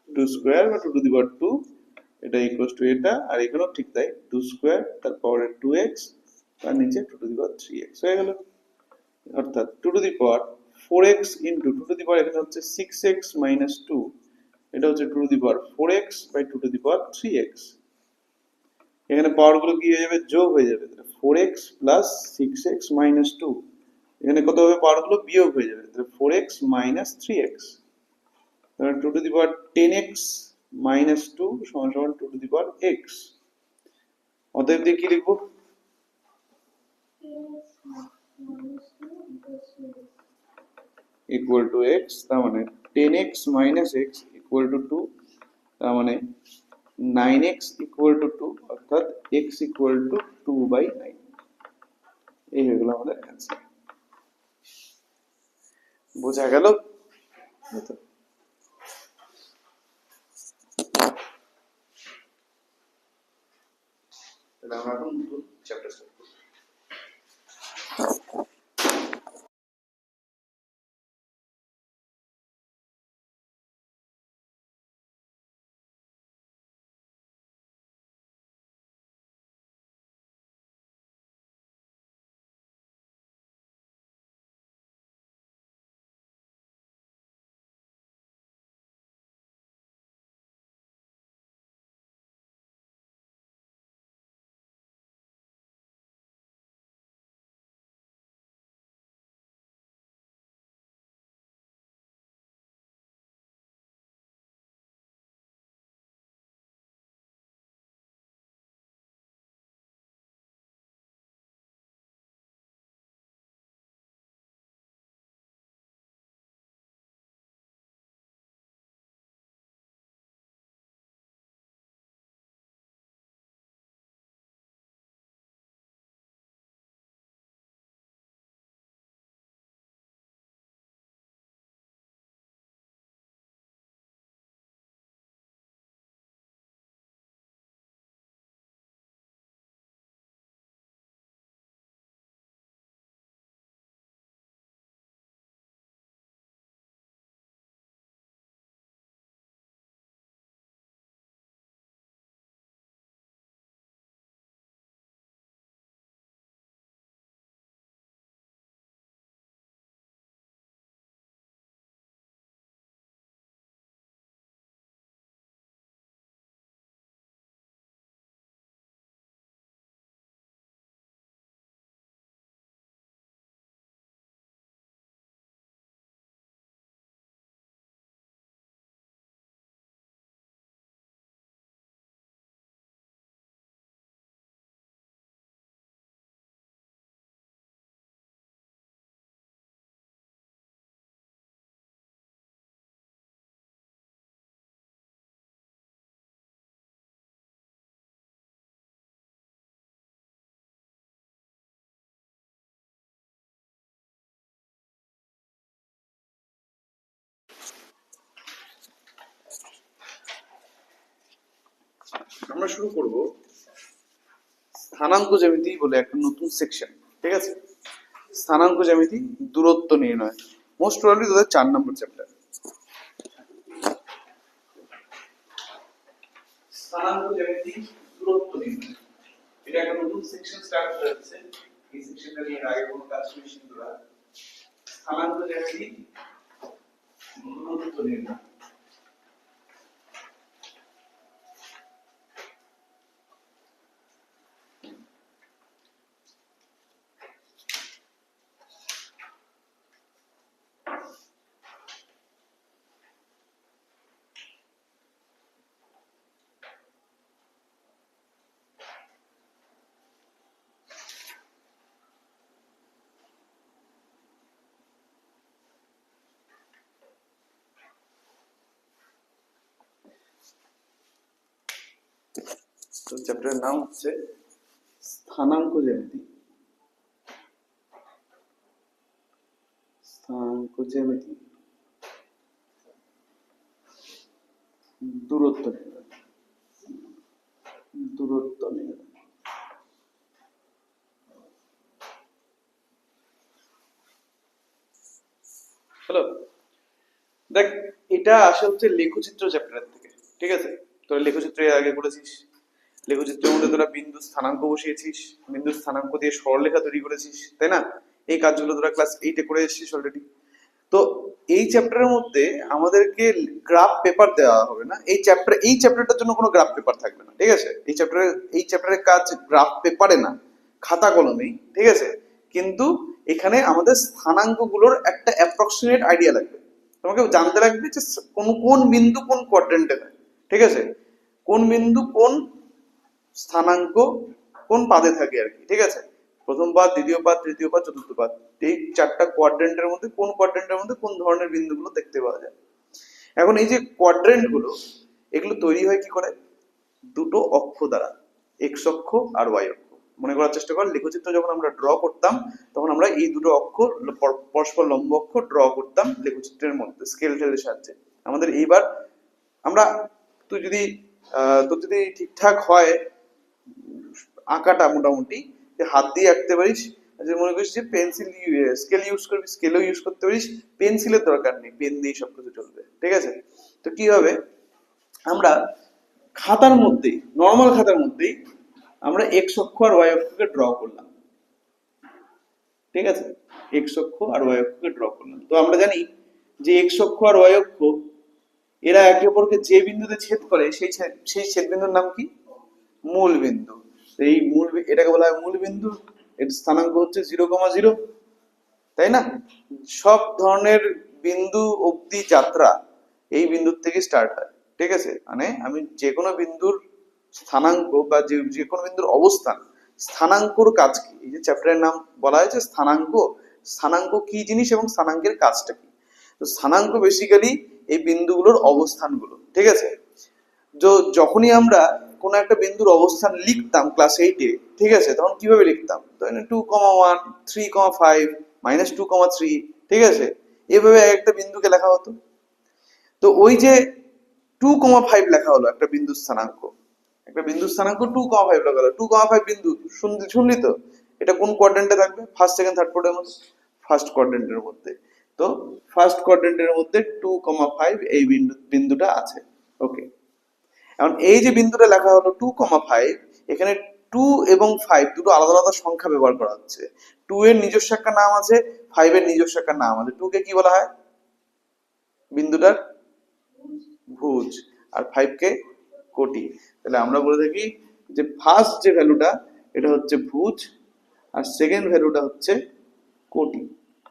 টু স্কোয়ার বা two to the power two, এটা ইকুয়াল টু এটা, আর এখানেও ঠিক তাই, টু স্কোয়ার তার পাওয়ারে টু এক্স, তার নিচে two to the power three x হয়ে গেল। অর্থাৎ two to the power four x into two to the power এখানে হচ্ছে সিক্স এক্স মাইনাস টু, এটা হচ্ছে two to the power four x by two to the power three x. এখানে power গুলো কি হয়ে যাবে, যোগ হয়ে যাবে, four x plus six x minus two, এখানে কত হবে, পাওয়ার গুলো বিয়োগ হয়ে যাবে, তাহলে four x minus three x, তাহলে two to the power ten x minus two সমান সমান two to the power x. অতএব দিয়ে কি লিখবো, ইকুয়াল টু এক্স, তার মানে ten x minus x equal to two, তার মানে nine x equal to two, অর্থাৎ x equal to two by nine. এই হয়ে গেল আমাদের অ্যান্সার। বোঝা গেল? তাহলে আমরা এখন নতুন চ্যাপ্টার স্টার্ট করব। আমরা শুরু করব স্থানাঙ্ক জ্যামিতি বলে একটা নতুন সেকশন। ঠিক আছে, স্থানাঙ্ক জ্যামিতি, দূরত্ব নির্ণয়, মোস্ট প্রবাবলি 2004 নম্বর চ্যাপ্টার। স্থানাঙ্ক জ্যামিতি, দূরত্ব নির্ণয়, এটা একটা নতুন সেকশন স্টার্ট হয়েছে। এই সেকশনটা নিয়ে আগে কোনো কাজ করেছি তোরা। স্থানাঙ্ক জ্যামিতি, দূরত্ব নির্ণয়। তো চ্যাপ্টারের নাম হচ্ছে স্থানাঙ্ক জ্যামিতি। স্থানাঙ্ক জ্যামিতি, দূরত্ব নির্ণয়। দূরত্ব নির্ণয়। হ্যালো, দেখ এটা আসে হচ্ছে লেখচিত্র চ্যাপ্টার থেকে। ঠিক আছে, তোরা লেখচিত্র এর আগে করেছিস। লেখচিত্রের মধ্যে তোরা বিন্দু স্থানাঙ্ক বসিয়েছিস, বিন্দু স্থানাঙ্ক দিয়ে সরলরেখা তৈরি করেছিস, তাই না? এই কাজগুলো তোরা ক্লাস 8 এ করে এসেছিস অলরেডি। তো এই চ্যাপ্টারের মধ্যে আমাদেরকে গ্রাফ পেপার দেওয়া হবে না। এই চ্যাপ্টারটার জন্য কোনো গ্রাফ পেপার থাকবে না। ঠিক আছে, এই চ্যাপ্টারের কাজ গ্রাফ পেপারে না, খাতা কলমেই। ঠিক আছে, কিন্তু এখানে আমাদের স্থানাঙ্কগুলোর একটা অ্যাপ্রক্সিমেট আইডিয়া লাগবে। তোমাকে জানতে লাগবে যে কোন কোন বিন্দু কোন কোয়াড্রেন্টে হয়। ঠিক আছে, কোন বিন্দু কোন স্থানাঙ্ক কোন পাদে থাকে আর কি। ঠিক আছে, প্রথম পাদ, দ্বিতীয় পাদ, তৃতীয় পাদ, চতুর্থ পাদ, এই চারটা কোয়াড্রেন্টের মধ্যে কোন কোয়াড্রেন্টের মধ্যে কোন ধরনের বিন্দুগুলো দেখতে পাওয়া যায়। এখন এই যে কোয়াড্রেন্ট গুলো, এগুলো তৈরি হয় কি করে? দুটো অক্ষ দ্বারা, এক্স অক্ষ আর ওয়াই অক্ষ। মনে করার চেষ্টা কর, লেখচিত্র যখন আমরা ড্র করতাম তখন আমরা এই দুটো অক্ষ পরস্পর লম্ব অক্ষ ড্র করতাম লেখচিত্রের মধ্যে স্কেল টেলের সাহায্যে। আমাদের এইবার আমরা, তুই যদি তোর যদি ঠিকঠাক হয় আঁকাটা, মোটামুটি হাত দিয়ে আঁকতে পারিস, যে মনে করিস যে পেন্সিল স্কেল ইউজ করবি, স্কেলও ইউজ করতে পারিস, পেন্সিলের দরকার নেই, পেন দিয়ে সবকিছু চলবে। ঠিক আছে, তো কি হবে, আমরা খাতার মধ্যেই, নর্মাল খাতার মধ্যেই আমরা এক্স অক্ষ আর ওয়াই অক্ষকে ড্র করলাম। ঠিক আছে, এক্স অক্ষ আর ওয়াই অক্ষকে ড্র করলাম। তো আমরা জানি যে এক্স অক্ষ আর ওয়াই অক্ষ এরা একে অপরকে যে বিন্দুতে ছেদ করে সেই ছেদ বিন্দুর নাম কি? মূল বিন্দু। এই এটাকে বলা হয় মূল বিন্দু। এর স্থানাঙ্ক হচ্ছে 0,0, তাই না? সব ধরনের বিন্দু অবধি যাত্রা এই বিন্দুর থেকে স্টার্ট হয়। ঠিক আছে, মানে আমি যে কোনো বিন্দুর স্থানাঙ্ক বা যে কোনো বিন্দুর অবস্থান, স্থানাঙ্কর কাজ কি, এই যে চ্যাপ্টারের নাম বলা হয়েছে স্থানাঙ্ক। স্থানাঙ্ক কি জিনিস এবং স্থানাঙ্কের কাজটা কি? তো স্থানাঙ্ক বেসিক্যালি এই বিন্দুগুলোর অবস্থানগুলো। ঠিক আছে, যখনই আমরা কোন একটা বিন্দুর অবস্থান লিখতাম ক্লাস 8 এ, ঠিক আছে, তখন কিভাবে লিখতাম? 2,1, 3,5, -2,3। ঠিক আছে, এভাবে একটা বিন্দুকে লেখা হতো। তো ওই যে 2,5 লেখা হলো একটা বিন্দুর স্থানাঙ্ক, একটা বিন্দুর স্থানাঙ্ক 2,5 লেখা হলো। 2,5 বিন্দু শুনলি তো? এটা কোন কোয়াড্রেন্টে থাকবে? ফার্স্ট, সেকেন্ড, থার্ড কোয়াড্রেন্টের মধ্যে, ফার্স্ট কোয়াড্রেন্টের মধ্যে। তো ফার্স্ট কোয়াড্রেন্টের মধ্যে 2,5 এই বিন্দুটা আছে। ওকে, এখন এই যে বিন্দুটা লেখা হলো 2,5, এখানে 2 এবং 5 দুটো আলাদা আলাদা সংখ্যা ব্যবহার করা হচ্ছে। 2 এর নিজস্ব একটা নাম আছে, 5 এর নিজস্ব একটা নাম আছে। 2 কে কি বলা হয়? বিন্দুটার ভুজ। আর 5 কে কোটি। তাহলে আমরা বলে থাকি যে ফার্স্ট যে ভ্যালুটা এটা হচ্ছে ভুজ, আর সেকেন্ড ভ্যালুটা হচ্ছে কোটি।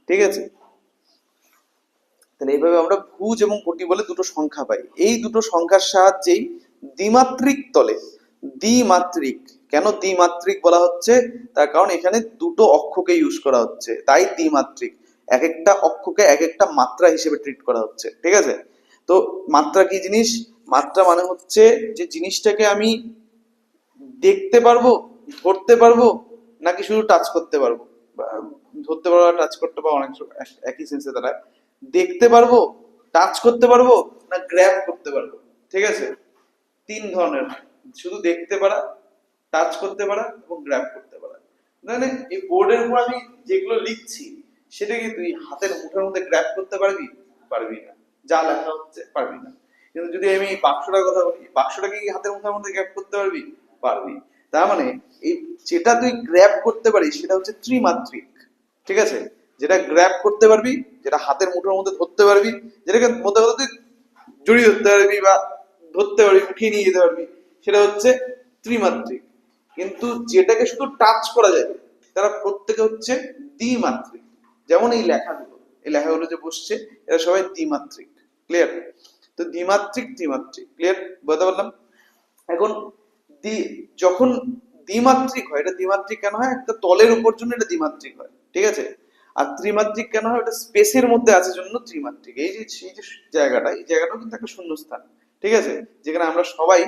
ঠিক আছে, তাহলে এইভাবে আমরা ভুজ এবং কোটি বলে দুটো সংখ্যা পাই। এই দুটো সংখ্যার সাহায্যেই দ্বিমাত্রিক তলে, দ্বিমাত্রিক, কেন দ্বিমাত্রিক বলা হচ্ছে? তার কারণ এখানে দুটো অক্ষকে ইউজ করা হচ্ছে, তাই দ্বিমাত্রিক। এক একটা অক্ষকে এক একটা মাত্রা হিসেবে ট্রিট করা হচ্ছে। ঠিক আছে, তো মাত্রা কি জিনিস? মাত্রা মানে হচ্ছে যে জিনিসটাকে আমি দেখতে পারবো, ধরতে পারবো, নাকি শুধু টাচ করতে পারবো। ধরতে পারবো, টাচ করতে পারবো, অনেক একই সেন্সে তারা দেখতে পারবো, টাচ করতে পারবো, না গ্র্যাব করতে পারবো। ঠিক আছে, তিন ধরনের শুধু দেখতে পারা, টাচ করতে পারা এবং গ্র্যাব করতে পারা। মানে এই বোর্ডের উপর আমি যেগুলো লিখছি সেটাকে তুই হাতের মুঠোর মধ্যে গ্র্যাব করতে পারবি? পারবি না। যা লেখা হচ্ছে পারবি না। কিন্তু যদি আমি এই বাক্সটার কথা বলি, বাক্সটাকে কি হাতের মুঠোর মধ্যে গ্র্যাব করতে পারবি? পারবি। তার মানে এই যেটা তুই গ্র্যাব করতে পারিস সেটা হচ্ছে ত্রিমাত্রিক। ঠিক আছে? যেটা গ্র্যাব করতে পারবি, যেটা হাতের মুঠোর মধ্যে ধরতে পারবি, যেটাকে মধ্যে কথা তুই জড়িয়ে ধরতে পারবি বা ধরতে পারবি, উঠিয়ে নিয়ে যেতে পারবি, সেটা হচ্ছে ত্রিমাত্রিক। কিন্তু যেটাকে শুধু টাচ করা যাবে তারা প্রত্যেকে হচ্ছে দ্বিমাত্রিক। যেমন এই লেখাগুলো, এই লেখাগুলো যে বসছে এরা সবাই দ্বিমাত্রিক। ক্লিয়ার? তো দ্বিমাত্রিক ত্রিমাত্রিক ক্লিয়ার বলতে পারলাম। এখন যখন দ্বিমাত্রিক হয়, এটা দ্বিমাত্রিক কেন হয়? একটা তলের উপর জন্য এটা দ্বিমাত্রিক হয়। ঠিক আছে? আর ত্রিমাত্রিক কেন হয়? ওটা স্পেসের মধ্যে আছে জন্য ত্রিমাত্রিক। এই যে জায়গাটা, এই জায়গাটাও কিন্তু একটা শূন্যস্থান। ঠিক আছে? যেখানে আমরা সবাই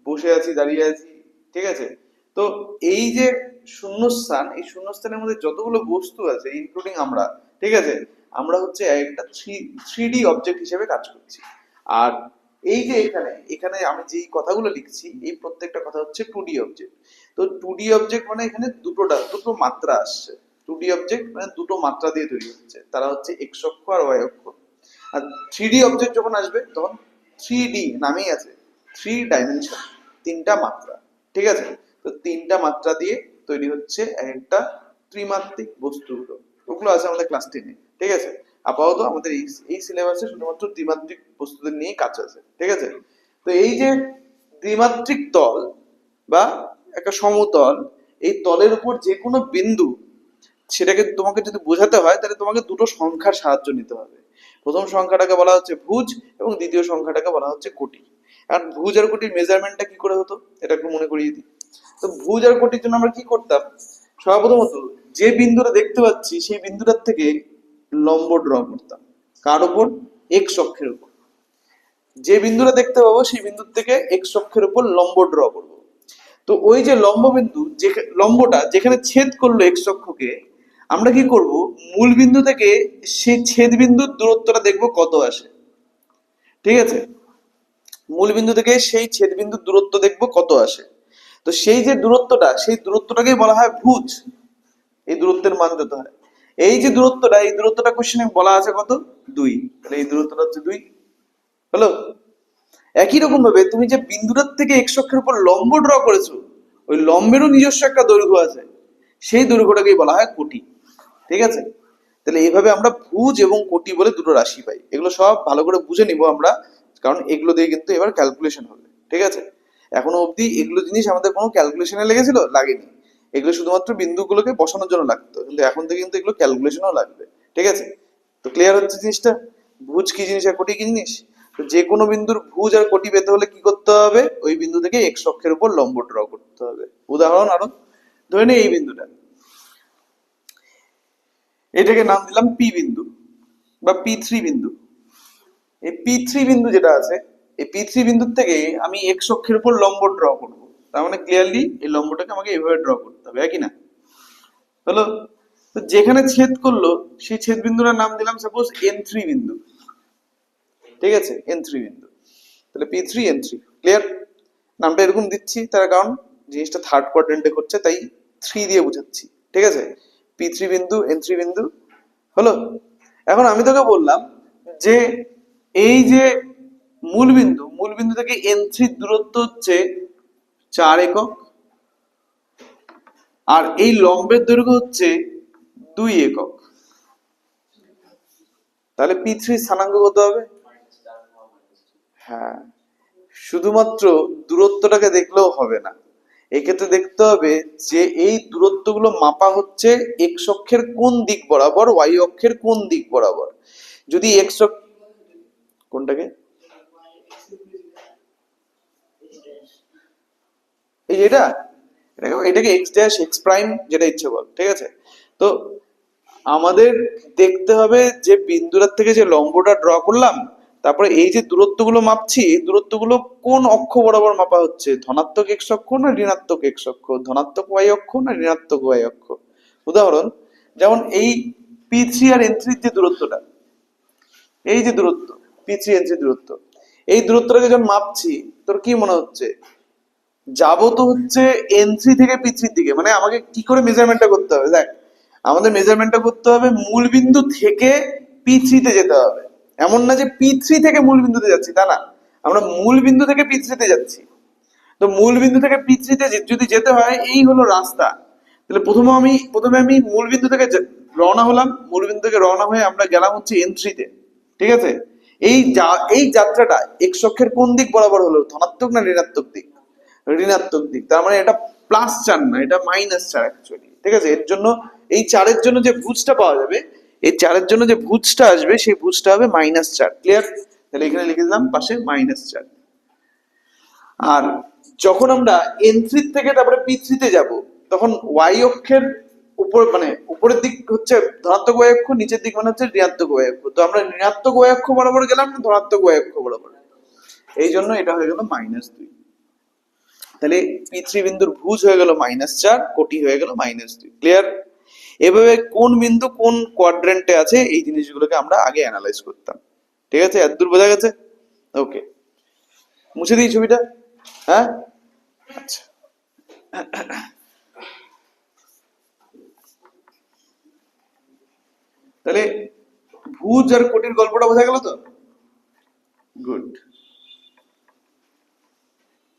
বসে আছি, দাঁড়িয়ে আছি। ঠিক আছে? তো এই যে শূন্যস্থান, এই শূন্যস্থানের মধ্যে যতগুলো বস্তু আছে ইনক্লুডিং আমরা, ঠিক আছে, আমরা হচ্ছে একটা থ্রি ডি অবজেক্ট হিসেবে কাজ করছি। আর এই যে এখানে এখানে আমি যেই কথাগুলো লিখছি এই প্রত্যেকটা কথা হচ্ছে 2D অবজেক্ট। তো 2D অবজেক্ট মানে এখানে দুটো মাত্রা আসছে। 2D অবজেক্ট মানে দুটো মাত্রা দিয়ে তৈরি হচ্ছে, তারা হচ্ছে এক্স অক্ষ আর ওয়াই অক্ষ। আর 3D অবজেক্ট যখন আসবে তখন 3D নামেই আছে, 3 ডাইমেনশন, তিনটা মাত্রা। ঠিক আছে? তো তিনটা মাত্রা দিয়ে তৈরি হচ্ছে একটা ত্রিমাত্রিক বস্তুগুলো। ওগুলো আছে আমাদের ক্লাস 10-এ। ঠিক আছে? আপাতত আমাদের এই সিলেবাসে শুধুমাত্র দ্বিমাত্রিক বস্তুদের নিয়ে কাজ আছে। ঠিক আছে? তো এই যে দ্বিমাত্রিক তল বা একটা সমতল, এই তলের উপর যে কোনো বিন্দু, সেটাকে তোমাকে যদি বোঝাতে হয় তাহলে তোমাকে দুটো সংখ্যার সাহায্য নিতে হবে। প্রথম সংখ্যাটাকে বলা হচ্ছে ভুজ এবং দ্বিতীয় সংখ্যাটাকে বলা হচ্ছে কোটি। আর ভুজ আর কোটির মেজারমেন্টটা কি করে হতো এটা একটু মনে করিয়ে দিই। তো ভুজ আর কোটির জন্য আমরা কি করতাম? সর্বপ্রথমত যে বিন্দুটা দেখতে পাচ্ছি সেই বিন্দুটার থেকে লম্ব ড্র করতাম। কার উপর? এক্স অক্ষের উপর। যে বিন্দুটা দেখতে পাবো সেই বিন্দুর থেকে এক্স অক্ষের উপর লম্ব ড্র করবো। তো ওই যে লম্ব বিন্দু, যে লম্বটা যেখানে ছেদ করলো এক্স অক্ষকে, আমরা কি করব? মূল বিন্দু থেকে সেই ছেদ বিন্দুর দূরত্বটা দেখবো কত আসে। ঠিক আছে? মূল বিন্দু থেকে সেই ছেদ বিন্দুর দূরত্ব দেখবো কত আসে। তো সেই যে দূরত্বটা, সেই দূরত্বটাকেই বলা হয় ভুজ। এই দূরত্বের মান যত হয়, এই যে দূরত্বটা, এই দূরত্বটা কোশ্চেনে বলা আছে কত? 2। তাহলে এই দূরত্বটা হচ্ছে 2। হলো? একই রকম ভাবে তুমি যে বিন্দুটার থেকে এক্স অক্ষের উপর লম্ব ড্র করেছো, ওই লম্বেরও নিজস্ব একটা দৈর্ঘ্য আছে, সেই দৈর্ঘ্যটাকেই বলা হয় কোটি। ঠিক আছে? তাহলে এইভাবে আমরা ভুজ এবং কোটি বলে দুটো রাশি পাই। এগুলো সব ভালো করে বুঝে নিব আমরা, কারণ এগুলো দিয়ে কিন্তু এবার ক্যালকুলেশন হবে। ঠিক আছে? এখনো অবধি এগুলো জিনিস আমাদের কোনো ক্যালকুলেশনে লেগেছিল? লাগেনি। এগুলো শুধুমাত্র বিন্দুগুলোকে বসানোর জন্য লাগতো, কিন্তু এখন থেকে কিন্তু এগুলো ক্যালকুলেশনও লাগবে। ঠিক আছে? তো ক্লিয়ার হচ্ছে জিনিসটা? ভুজ কি জিনিস আর কোটি কি জিনিস? তো যে কোনো বিন্দুর ভুজ আর কোটি পেতে হলে কি করতে হবে? ওই বিন্দু থেকে এক্স অক্ষের উপর লম্ব ড্র করতে হবে। উদাহরণ আরো, ধরে নে এই বিন্দুটা, এটাকে নাম দিলাম পি বিন্দু বা P3 বিন্দু। এই P3 বিন্দু যেটা আছে, এই P3 বিন্দুর থেকে আমি এক্স অক্ষের উপর লম্ব ড্র করব। তার মানে ক্লিয়ারলি এই লম্বটাকে আমাকে এভাবে ড্র করতে হবে, একই না? হলো? তো যেখানে ছেদ করলো সেই ছেদ বিন্দুটার নাম দিলাম সাপোজ N3 বিন্দু। ঠিক আছে? N3 বিন্দু। তাহলে P3 N3। ক্লিয়ার? নামটা এরকম দিচ্ছি তার কারণ জিনিসটা থার্ড কোয়াড্রেন্টে করছে, তাই 3 দিয়ে বোঝাচ্ছি। ঠিক আছে? P3 বিন্দু, N3 বিন্দু। হলো? এখন আমি তোকে বললাম যে এই যে মূল বিন্দু থেকে N3 দূরত্ব হচ্ছে 4 একক, আর এই লম্বের দৈর্ঘ্য হচ্ছে 2 একক। তাহলে P3 স্থানাঙ্ক কত হবে? হ্যাঁ, শুধুমাত্র দূরত্বটাকে দেখলেও হবে না, এক্ষেত্রে দেখতে হবে যে এই দূরত্বগুলো মাপা হচ্ছে এক্স অক্ষের কোন দিক বরাবর, ওয়াই অক্ষের কোন দিক বরাবর। যদি এক্স অক্ষ, কোনটাকে? এই যে এটাকে এক্স ড্যাশ এক্স প্রাইম যেটা ইচ্ছে বল। ঠিক আছে? তো আমাদের দেখতে হবে যে বিন্দুটার থেকে যে লম্বটা ড্র করলাম, তারপরে এই যে দূরত্বগুলো মাপছি, এই দূরত্বগুলো কোন অক্ষ বরাবর মাপা হচ্ছে? ধনাত্মক এক্স অক্ষ না ঋণাত্মক এক্স অক্ষ? ধনাত্মক ওয়াই অক্ষ না ঋণাত্মক ওয়াই অক্ষ? উদাহরণ, যেমন এই P3 আর N3 যে দূরত্বটা, এই যে দূরত্ব P3 N3 দূরত্ব, এই দূরত্বটাকে যখন মাপছি তোর কি মনে হচ্ছে? যাবো তো হচ্ছে N3 থেকে P3 দিকে, মানে আমাকে কি করে মেজারমেন্টটা করতে হবে, দেখ আমাদের মেজারমেন্টটা করতে হবে মূল বিন্দু থেকে P3 তে যেতে হবে। এমন না যে P3 থেকে মূল বিন্দুতে যাচ্ছি, তা না, আমরা মূল বিন্দু থেকে P3 তে যাচ্ছি। তো মূল বিন্দু থেকে P3 তে যদি যেতে হয়, এই হলো রাস্তা। তাহলে প্রথমে আমি মূল বিন্দু থেকে রওনা হলাম, মূল বিন্দু থেকে রওনা হয়ে আমরা গেলাম হচ্ছে N3 তে, ঠিক আছে। এই যাত্রাটা এক্স অক্ষের কোন দিক বরাবর হলো, ধনাত্মক না ঋণাত্মক দিক? ঋণাত্মক দিক, তার মানে এটা +4 না, এটা -4 অ্যাকচুয়ালি, ঠিক আছে। এর জন্য এই 4-এর জন্য যে ভুজটা পাওয়া যাবে, এই 4-এর জন্য যে ভুজটা আসবে সেই ভুজটা হবে -4, ক্লিয়ার? তাহলে এখানে লিখে দিলাম পাশে -4। আর যখন আমরা N3 থেকে তারপরে P3 তে যাব, তখন ওয়াই অক্ষের উপর মানে উপরের দিক হচ্ছে ধনাত্মক ওয়াই অক্ষ, নিচের দিক মানে হচ্ছে ঋণাত্মক ওয়াই অক্ষ। তো আমরা ঋণাত্মক ওয়াই অক্ষ বরাবর গেলাম না ধনাত্মক ওয়াই অক্ষ বরাবর, এই জন্য এটা হয়ে গেল -2। তাহলে P3 বিন্দুর ভুজ হয়ে গেল -4, কোটি হয়ে গেল -2, ক্লিয়ার? এভাবে কোন বিন্দু কোন কোয়াড্রেন্টে আছে এই জিনিসগুলোকে আমরা আগে অ্যানালাইজ করতাম, ঠিক আছে? এতদূর বোঝা গেছে? ওকে, মুছে দিই ছবিটা। হ্যাঁ, আচ্ছা, তাহলে ভুজ আর কোটির গল্পটা বোঝা গেল তো? গুড।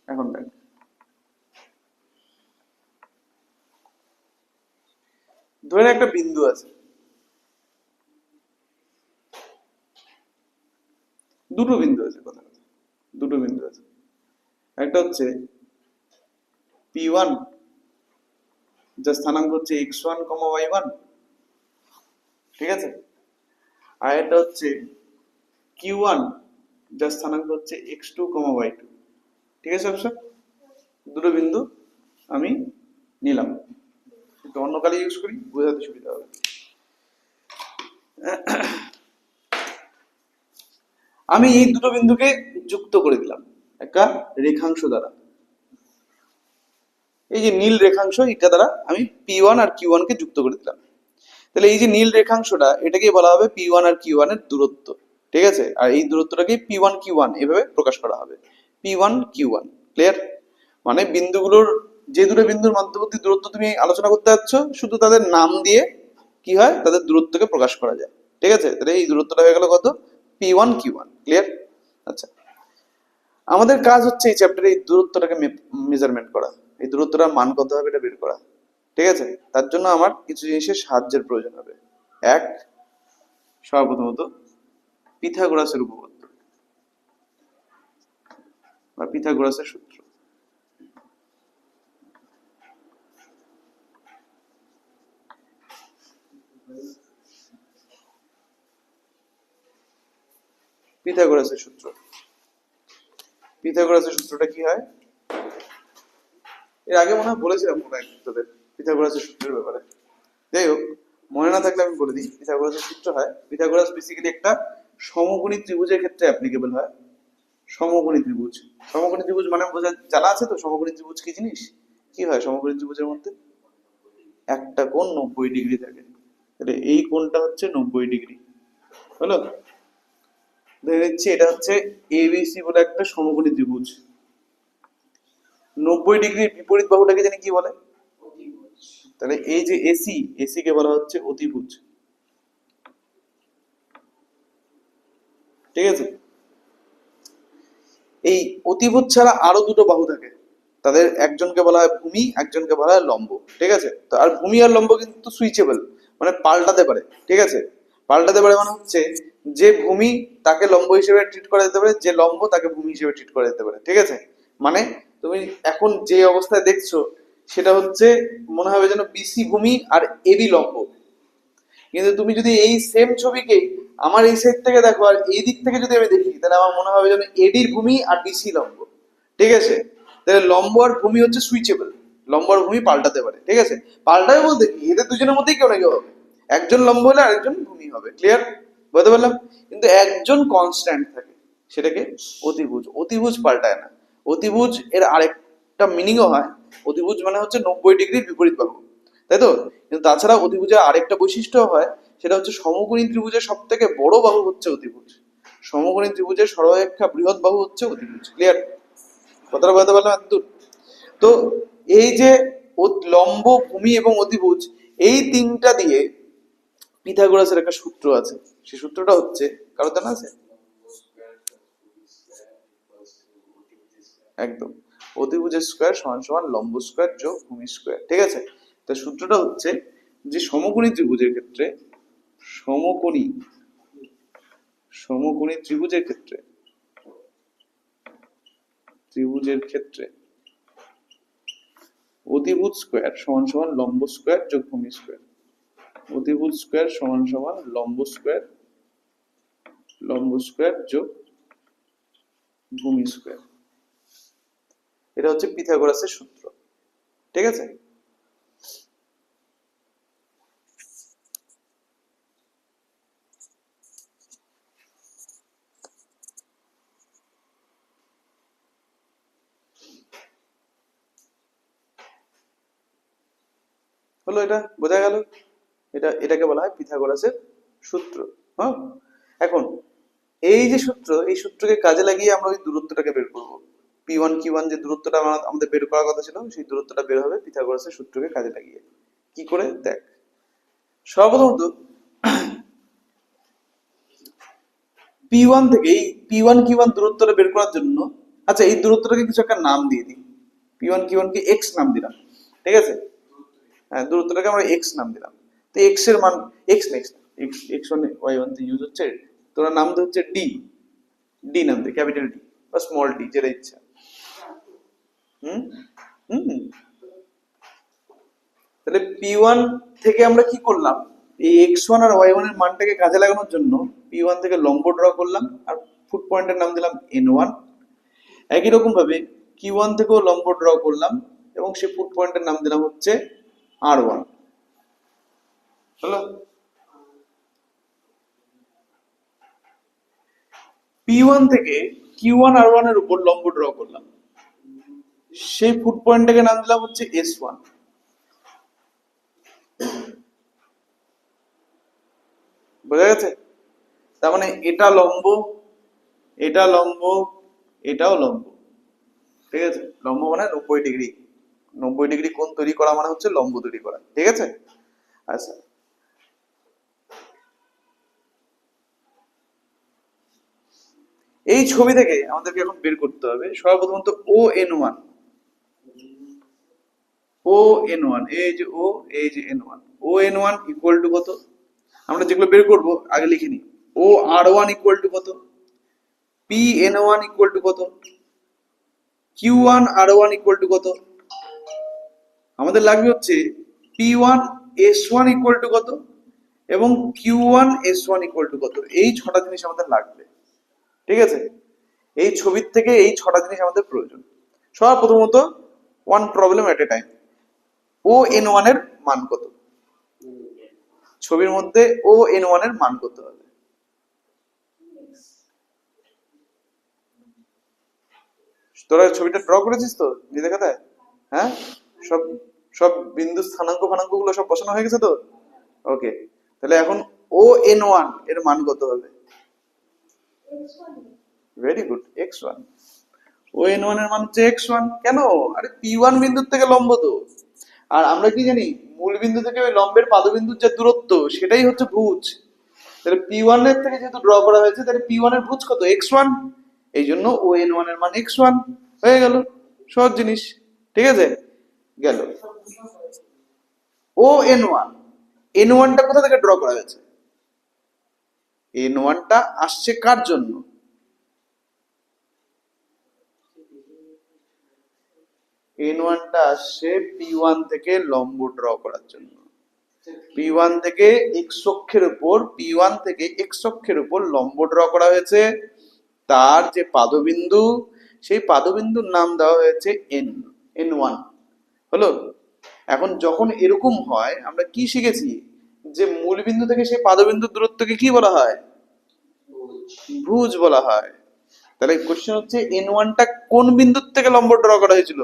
এখন দেখ, ধরে একটা বিন্দু আছে, দুটো বিন্দু আছে, দুটো বিন্দু আছে। একটা হচ্ছে P1, যার স্থানাঙ্ক হচ্ছে x1, y1, ঠিক আছে। আর এটা হচ্ছে Q1, যার স্থানাঙ্ক হচ্ছে x2, y2, ঠিক আছে। অবশ্য দুটো বিন্দু আমি নিলাম, একটু অন্য কালি ইউজ করি, বোঝাতে সুবিধা হবে। আমি এই দুটো বিন্দুকে যুক্ত করে দিলাম একটা রেখাংশ দ্বারা, এই যে নীল রেখাংশ, এটা দ্বারা আমি P1 আর Q1 কে যুক্ত করে দিলাম। তাহলে এই যে নীল রেখাংশটা, এটাকে বলা হবে P1 আর Q1 এর দূরত্ব, ঠিক আছে। আর এই দূরত্বটাকে P1 Q1 এভাবে প্রকাশ করা হবে, P1 Q1, ক্লিয়ার? মানে বিন্দুগুলোর, যে দুটো বিন্দুর মধ্যবর্তী দূরত্ব তুমি আলোচনা করতে যাচ্ছ, শুধু তাদের নাম দিয়ে কি হয়, তাদের দূরত্বকে প্রকাশ করা যায়, ঠিক আছে। তাহলে এই দূরত্বটা হয়ে গেল কত? P1 Q1, clear? আচ্ছা, আমাদের কাজ হচ্ছে এই চ্যাপ্টারে এই দূরত্বটাকে মেজারমেন্ট করা, এই দূরত্বটার মান কত হবে এটা বের করা, ঠিক আছে। তার জন্য আমার কিছু জিনিসের সাহায্যের প্রয়োজন হবে। এক, সর্বপ্রথমত পিথাগোরাসের উপপাদ্য বা পিথাগোরাসের সূত্র। পিথাগোরাসের সূত্র, পিথাগোরাসের সূত্রটা কি হয়? এর আগে মনে হয় বলেছিলাম কোনো এক তোদের পিথাগোরাসের সূত্রের ব্যাপারে। যাই হোক, মনে না থাকলে আমি বলে দিই। পিথাগোরাসের সূত্র হয়, পিথাগোরাস বেসিক্যালি একটা সমকোণী ত্রিভুজের ক্ষেত্রে অ্যাপ্লিকেবল হয়। সমকোণী ত্রিভুজ, সমকোণী ত্রিভুজ মানে বোঝা জানা আছে তো? সমকোণী ত্রিভুজ কি জিনিস, কি হয় সমকোণী ত্রিভুজের মধ্যে? একটা কোণ 90 ডিগ্রি থাকে, তাহলে এই কোণটা হচ্ছে 90 ডিগ্রি, হলো? ধরে নিচ্ছি এটা হচ্ছে এবিসি বলে একটা সমকোণী ত্রিভুজ। 90 ডিগ্রির বিপরীত বাহুটাকে জানি কি বলে? তাহলে এই যে এসি, এসি কে বলা হচ্ছে অতিভুজ, ঠিক আছে। এই অতিভুজ ছাড়া আরো দুটো বাহু থাকে, তাদের একজনকে বলা হয় ভূমি, একজনকে বলা হয় লম্ব, ঠিক আছে। তো আর ভূমি আর লম্ব কিন্তু সুইচেবল, মানে পাল্টাতে পারে, ঠিক আছে। পাল্টাতে পারে মানে হচ্ছে যে ভূমি তাকে লম্ব হিসেবে ট্রিট করা যেতে পারে, যে লম্ব তাকে ভূমি হিসেবে ট্রিট করা যেতে পারে, ঠিক আছে। মানে তুমি এখন যে অবস্থায় দেখছো সেটা হচ্ছে মনে হবে যেন বিসি ভূমি আর এবি লম্ব, কিন্তু তুমি যদি এই সেম ছবিকে আমার এই সাইড থেকে দেখো আর এই দিক থেকে যদি আমি দেখি, তাহলে আমার মনে হবে যেন এডির ভূমি আর ডিসি লম্ব, ঠিক আছে। তাহলে লম্ব আর ভূমি হচ্ছে সুইচেবল, লম্ব আর ভূমি পাল্টাতে পারে, ঠিক আছে। পাল্টাবে বলতে কি, এদের দুজনের মধ্যেই কেউ না কেউ হবে, একজন লম্ব হলে আরেকজন ভূমি হবে, ক্লিয়ার? বলতে পারলাম? কিন্তু একজন কনস্ট্যান্ট থাকে, সেটাকে অতিভুজ। অতিভুজ পাল্টায় না। অতিভুজ এর আরেকটা মিনিংও হয়, অতিভুজ মানে হচ্ছে 90 ডিগ্রির বিপরীত বাহু, তাই তো? কিন্তু তাছাড়া অতিভুজের আরেকটা বৈশিষ্ট্য হয়, সেটা হচ্ছে সমকোণী ত্রিভুজের সব থেকে বড় বাহু হচ্ছে অতিভুজ, সমকোণী ত্রিভুজের সর্বাপেক্ষা বৃহৎ বাহু হচ্ছে অতিভুজ, ক্লিয়ার? কথাটা বলতে পারলাম এতদূর? তো এই যে লম্ব, ভূমি এবং অতিভুজ, এই তিনটা দিয়ে পিথাগোরাসের একটা সূত্র আছে। সেই সূত্রটা হচ্ছে, কারো জানা আছে? একদম, অতিভুজের স্কয়ার সমান সমান লম্ব স্কয়ার যোগ ভূমি স্কয়ার। ঠিক আছে, তো সূত্রটা হচ্ছে যে সমকোণী ত্রিভুজের ক্ষেত্রে, সমকোণী সমকোণী ত্রিভুজের ক্ষেত্রে অতিভুজ স্কয়ার সমান সমান লম্ব স্কয়ার যোগ ভূমি স্কয়ার। অতিভুজ স্কয়ার সমান সমান লম্ব স্কয়ার যোগ ভূমি স্কয়ার। এটা হচ্ছে পিথাগোরাসের সূত্র। ঠিক আছে, হলো, এটা বোঝা গেল। এটাকে বলা হয় পিথাগোরাসের সূত্র। হ্যাঁ, এখন এই যে সূত্র, এই সূত্রকে কাজে লাগিয়ে আমরা ওই দূরত্বটাকে বের করব। P1 Q1 যে দূরত্বটা আমাদের বের করার কথা ছিল, সেই দূরত্বটা বের হবে পিথাগোরাসের সূত্রকে কাজে লাগিয়ে। কি করে দেখ, সর্বপ্রথমত P1 থেকে এই P1 Q1 দূরত্বটা বের করার জন্য, আচ্ছা এই দূরত্বটাকে কিছু একটা নাম দিয়ে দিই। P1 Q1 কে x নাম দিলাম। ঠিক আছে, হ্যাঁ, দূরত্বটাকে আমরা x নাম দিলাম। তো x এর মান x নেক্সট x1 y1 তে ইউজ হচ্ছে, তোরা নাম দে হচ্ছে d নাম দে, ক্যাপিটাল D বা স্মল d, যেটা ইচ্ছা। হুম হুম তাহলে P1 থেকে আমরা কি করলাম, এই x1 আর y1 এর মানটাকে কাজে লাগানোর জন্য P1 থেকে লম্ব ড্র করলাম আর ফুট পয়েন্টের নাম দিলাম n1। একই রকম ভাবে Q1 থেকেও লম্ব ড্র করলাম এবং সেই ফুট পয়েন্টের নাম দিলাম হচ্ছে r1। হলো, P1 থেকে Q1 r1 এর উপর লম্ব ড্র করলাম, সেই ফুট পয়েন্টটাকে নাম দিলাম হচ্ছে s1। বোঝা গেছে? তার মানে এটা লম্ব, এটা লম্ব, এটাও লম্ব। ঠিক আছে, লম্ব মানে 90 ডিগ্রি। 90 ডিগ্রি কোণ তৈরি করা মানে হচ্ছে লম্ব তৈরি করা। ঠিক আছে, আচ্ছা এই ছবি থেকে আমাদেরকে এখন বের করতে হবে সর্বপ্রথমত ON1। ON1, এই যে O, এই যে N1, ON1 ইকুয়াল টু কত? আমরা যেগুলো বের করব আগে লিখে নিই। OR1 ইকুয়াল টু কত? PN1 ইকুয়াল টু কত? Q1 R1 ইকুয়াল টু কত? আমাদের লাগবে হচ্ছে P1 S1 ইকুয়াল টু কত এবং Q1 S1 ইকুয়াল টু কত। এই 6টা জিনিস আমাদের লাগবে। ঠিক আছে, এই ছবির থেকে এই 6টা জিনিস আমাদের প্রয়োজন। সর্বপ্রথমত one problem at a time, ON1 এর মান কত? ছবির মধ্যে ON1 এর মান কত হবে? তোরা ছবিটা ড্র করেছিস তো নিজের খাতায়? হ্যাঁ, সব সব বিন্দু স্থানাঙ্ক ফানাঙ্ক গুলো সব বসানো হয়ে গেছে তো? ওকে, তাহলে এখন ON1 এর মান কত হবে? Very good, x1। ON1 এর মান হচ্ছে x1। কেন? আরে P1 বিন্দুর থেকে লম্ব তো। আর আমরা কি জানি, মূল বিন্দু থেকে ওই লম্বের পাদবিন্দুর যে দূরত্ব সেটাই হচ্ছে ভুজ। তাহলে P1 এর থেকে যেহেতু ড্র করা হয়েছে, তাহলে P1 এর ভুজ কত? x1। এই জন্য ON1 এর মান x1 হয়ে গেল। সহজ জিনিস। ঠিক আছে, গেল। ON1, N1 টা কোথা থেকে ড্র করা হয়েছে? N1 টা আসছে কার জন্য? N1 টা আসছে P1 থেকে লম্ব ড্র করার জন্য। P1 থেকে x অক্ষের উপর, P1 থেকে x অক্ষের উপর লম্ব ড্র করা হয়েছে। তার যে পাদবিন্দু, সেই পাদবিন্দুর নাম দেওয়া হয়েছে N1। হলো, এখন যখন এরকম হয় আমরা কি শিখেছি, যে মূল বিন্দু থেকে সেই পাদবিন্দুর দূরত্বকে কি বলা হয়? ভুজ বলা হয়। তাহলে কোশ্চেন হচ্ছে N1 টা কোন বিন্দুর থেকে লম্ব ড্র করা হয়েছিল?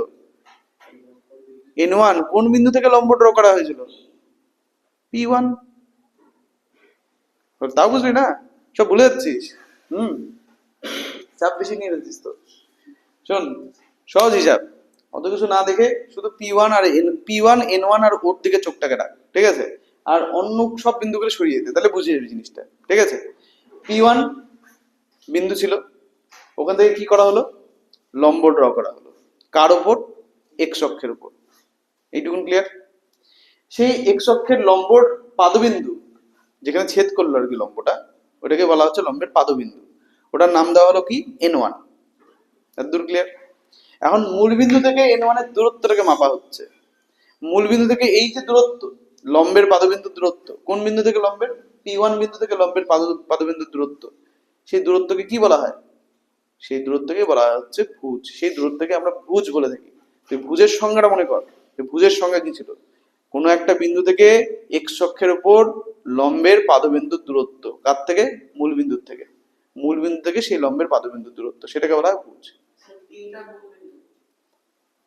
N1 কোন বিন্দু থেকে লম্ব ড্র করা হয়েছিল? P1। তাও বুঝলি না? সব ভুলে যাচ্ছিস? চাপ বেশি নিয়ে যাচ্ছিস তো। শোন, সহজ হিসাব, অত কিছু না দেখে শুধু P1 আর P1 N1 আর ওর দিকে চোখটাকে রাখ, ঠিক আছে? আর অন্য সব বিন্দুগুলো সরিয়ে দিতে, তাহলে বুঝিয়ে যাবি জিনিসটা, ঠিক আছে? P1 বিন্দু ছিল, ওখান থেকে কি করা হলো, লম্ব ড্র করা হলো, কার ওপর, এক্স অক্ষের উপর, এইটুকুন ক্লিয়ার? সেই এক্স অক্ষের লম্বর পাদবিন্দু যেখানে ছেদ করলো আর কি লম্বটা, ওটাকে বলা হচ্ছে লম্বের পাদবিন্দু, ওটার নাম দেওয়া হলো কি N1। এতদূর ক্লিয়ার? এখন মূল বিন্দু থেকে N1 এর দূরত্বটাকে মাপা হচ্ছে। মূল বিন্দু থেকে এই যে দূরত্ব, লম্বের পাদবিন্দুর দূরত্ব, কোন বিন্দু থেকে লম্বের, P1 বিন্দু থেকে লম্বের পাদবিন্দুর দূরত্ব, সেই দূরত্বকে কি বলা হয়, সেই দূরত্বকে বলা হচ্ছে ভুজ। সেই দূরত্বকে আমরা ভুজ বলে থাকি। তুই ভুজের সংজ্ঞাটা মনে কর, ভুজের সংজ্ঞা কি ছিল, কোনো একটা বিন্দু থেকে এক্স অক্ষের উপর লম্বের পাদবিন্দুর দূরত্ব, কার থেকে, মূল বিন্দুর থেকে, মূল বিন্দু থেকে সেই লম্বের পাদবিন্দুর দূরত্ব, সেটাকে বলা হয় ভুজ।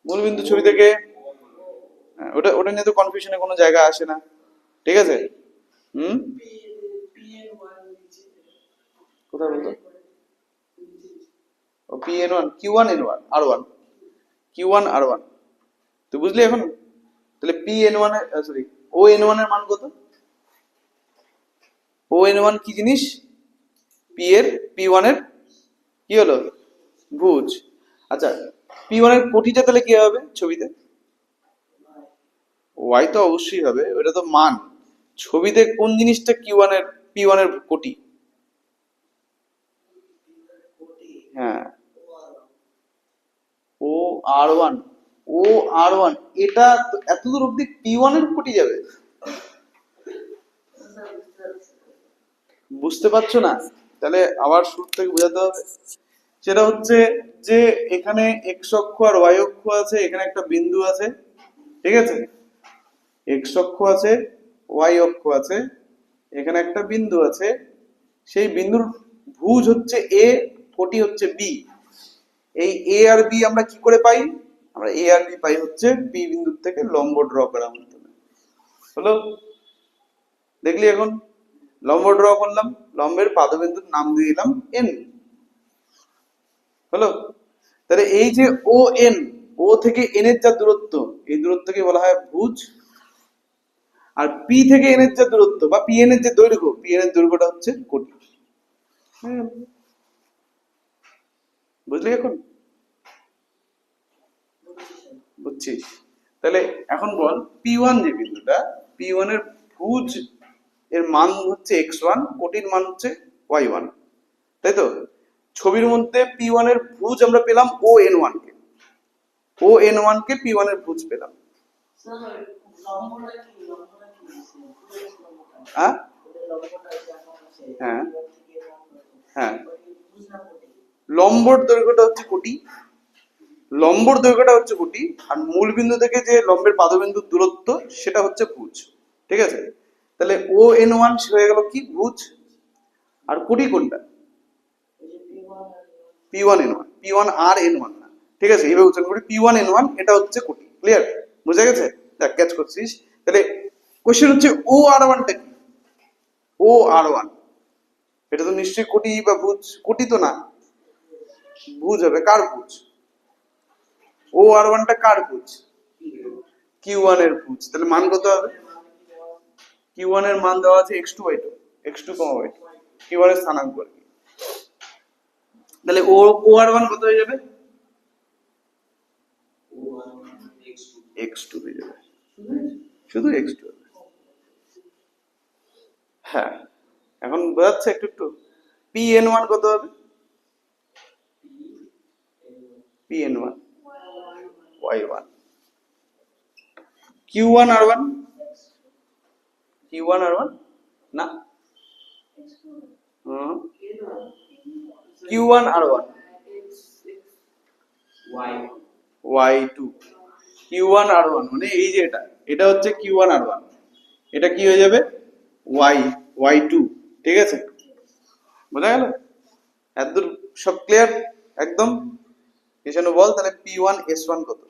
মূল বিন্দু ছবি থেকে, ওটা ওটা নিয়ে তো কনফিউশনের কোনো জায়গা আসে না, ঠিক আছে? হুম, কোথায় বলতো, ও P_N1 Q1 N1 R1, Q1 R1, তুই বুঝলি এখন? তাহলে P_N1 এর সরি O_N1 এর মান কত? O_N1 কি জিনিস, P1 এর কি হলো, ভুজ। আচ্ছা, P1 এর কোটিটা তাহলে কি হবে ছবিতে, y তো অবশ্যই হবে, ওটা তো মান। ছবিতে কোন জিনিসটা P1 এর কোটি? হ্যাঁ, O_R1, O_R1, এটা এতদূর অব্দি P1 এর কোটি যাবে, বুঝতে পারছো না? তাহলে আবার শুরু থেকে বোঝাতে হবে। সেটা হচ্ছে যে এখানে এক্স অক্ষ আর ওয়াই অক্ষ আছে, এখানে একটা বিন্দু আছে, ঠিক আছে? এক্স অক্ষ আছে, ওয়াই অক্ষ আছে, এখানে একটা বিন্দু আছে, সেই বিন্দুর ভুজ হচ্ছে এ, কোটি হচ্ছে বি। এই এ আর বি আমরা কি করে পাই, আমরা এ আর বি পাই হচ্ছে পি বিন্দুর থেকে লম্ব ড্র করার মাধ্যমে। হলো? দেখলি এখন? লম্ব ড্র করলাম, লম্বের পাদবিন্দুর নাম দিয়ে দিলাম এন। হলো? তাহলে এই যে ও এন, ও থেকে এন এর যা দূরত্ব, এই দূরত্বকে বলা হয় ভুজ। আর পি থেকে এন এর যা দূরত্ব বা পি এন এর যে দৈর্ঘ্য, পি এন এর দৈর্ঘ্যটা হচ্ছে কোটি। বুঝলি এখন? বুঝছিস? তাহলে এখন বল P1 যে বিন্দুটা, P1 এর ভুজ এর মান হচ্ছে x1, কোটির মান হচ্ছে y1, তাই তো? ছবির মধ্যে P1 এর ভুজ আমরা পেলাম ON1 কে, ON1 কে P1 এর ভুজ পেলাম। হ্যাঁ হ্যাঁ হ্যাঁ, লম্বর দৈর্ঘ্যটা হচ্ছে কোটি, লম্বর দৈর্ঘ্যটা হচ্ছে কোটি, আর মূল বিন্দু থেকে যে লম্বের পাদবিন্দুর দূরত্ব সেটা হচ্ছে ভুজ, ঠিক আছে? তাহলে ON1 হয়ে গেল কি, ভুজ। আর কোটি কোনটা, P1N1, P1 আর N1 না, ঠিক আছে? এইভাবে উচ্চারণ করি, P1N1, এটা হচ্ছে কোটি। ক্লিয়ার? বুঝা গেছে? দেখ, ক্যাচ করছিস? তাহলে কোশ্চেন হচ্ছে OR1 টা কি, OR1 এটা তো নিশ্চয়ই কোটি বা ভুজ, কোটি তো না, ভুজ হবে, কার ভুজ, OR1 টা কার ভুজ, Q1 এর ভুজ। তাহলে মান কত হবে, Q1 এর মান দেওয়া আছে x2 y2, x2 y2, Q1 এর স্থানাঙ্ক আর কি। তাহলে OR1 কত হয়ে যাবে, x2 হয়ে যাবে, শুধু x2 হবে। হ্যাঁ, এখন বোঝাচ্ছে একটু একটু। Pn1 কত হবে, Pn1 y1, Q1 r1, Q1 r1 না, Q1 r1 y2, Q1 r1 মানে এই যে এটা, এটা হচ্ছে Q1 r1, এটা কি হয়ে যাবে, y2, ঠিক আছে? বোঝা গেল? এতদূর সব ক্লিয়ার একদম? এখানে বল তাহলে P1 S1 কত,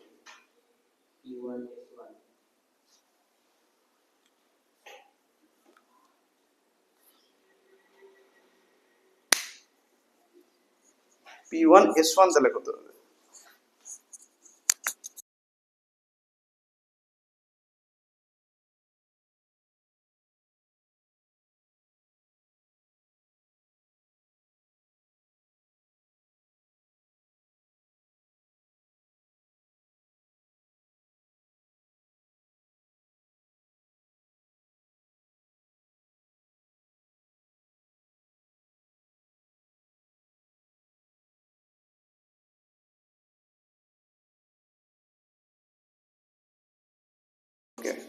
P1 S1 তাহলে কত হবে?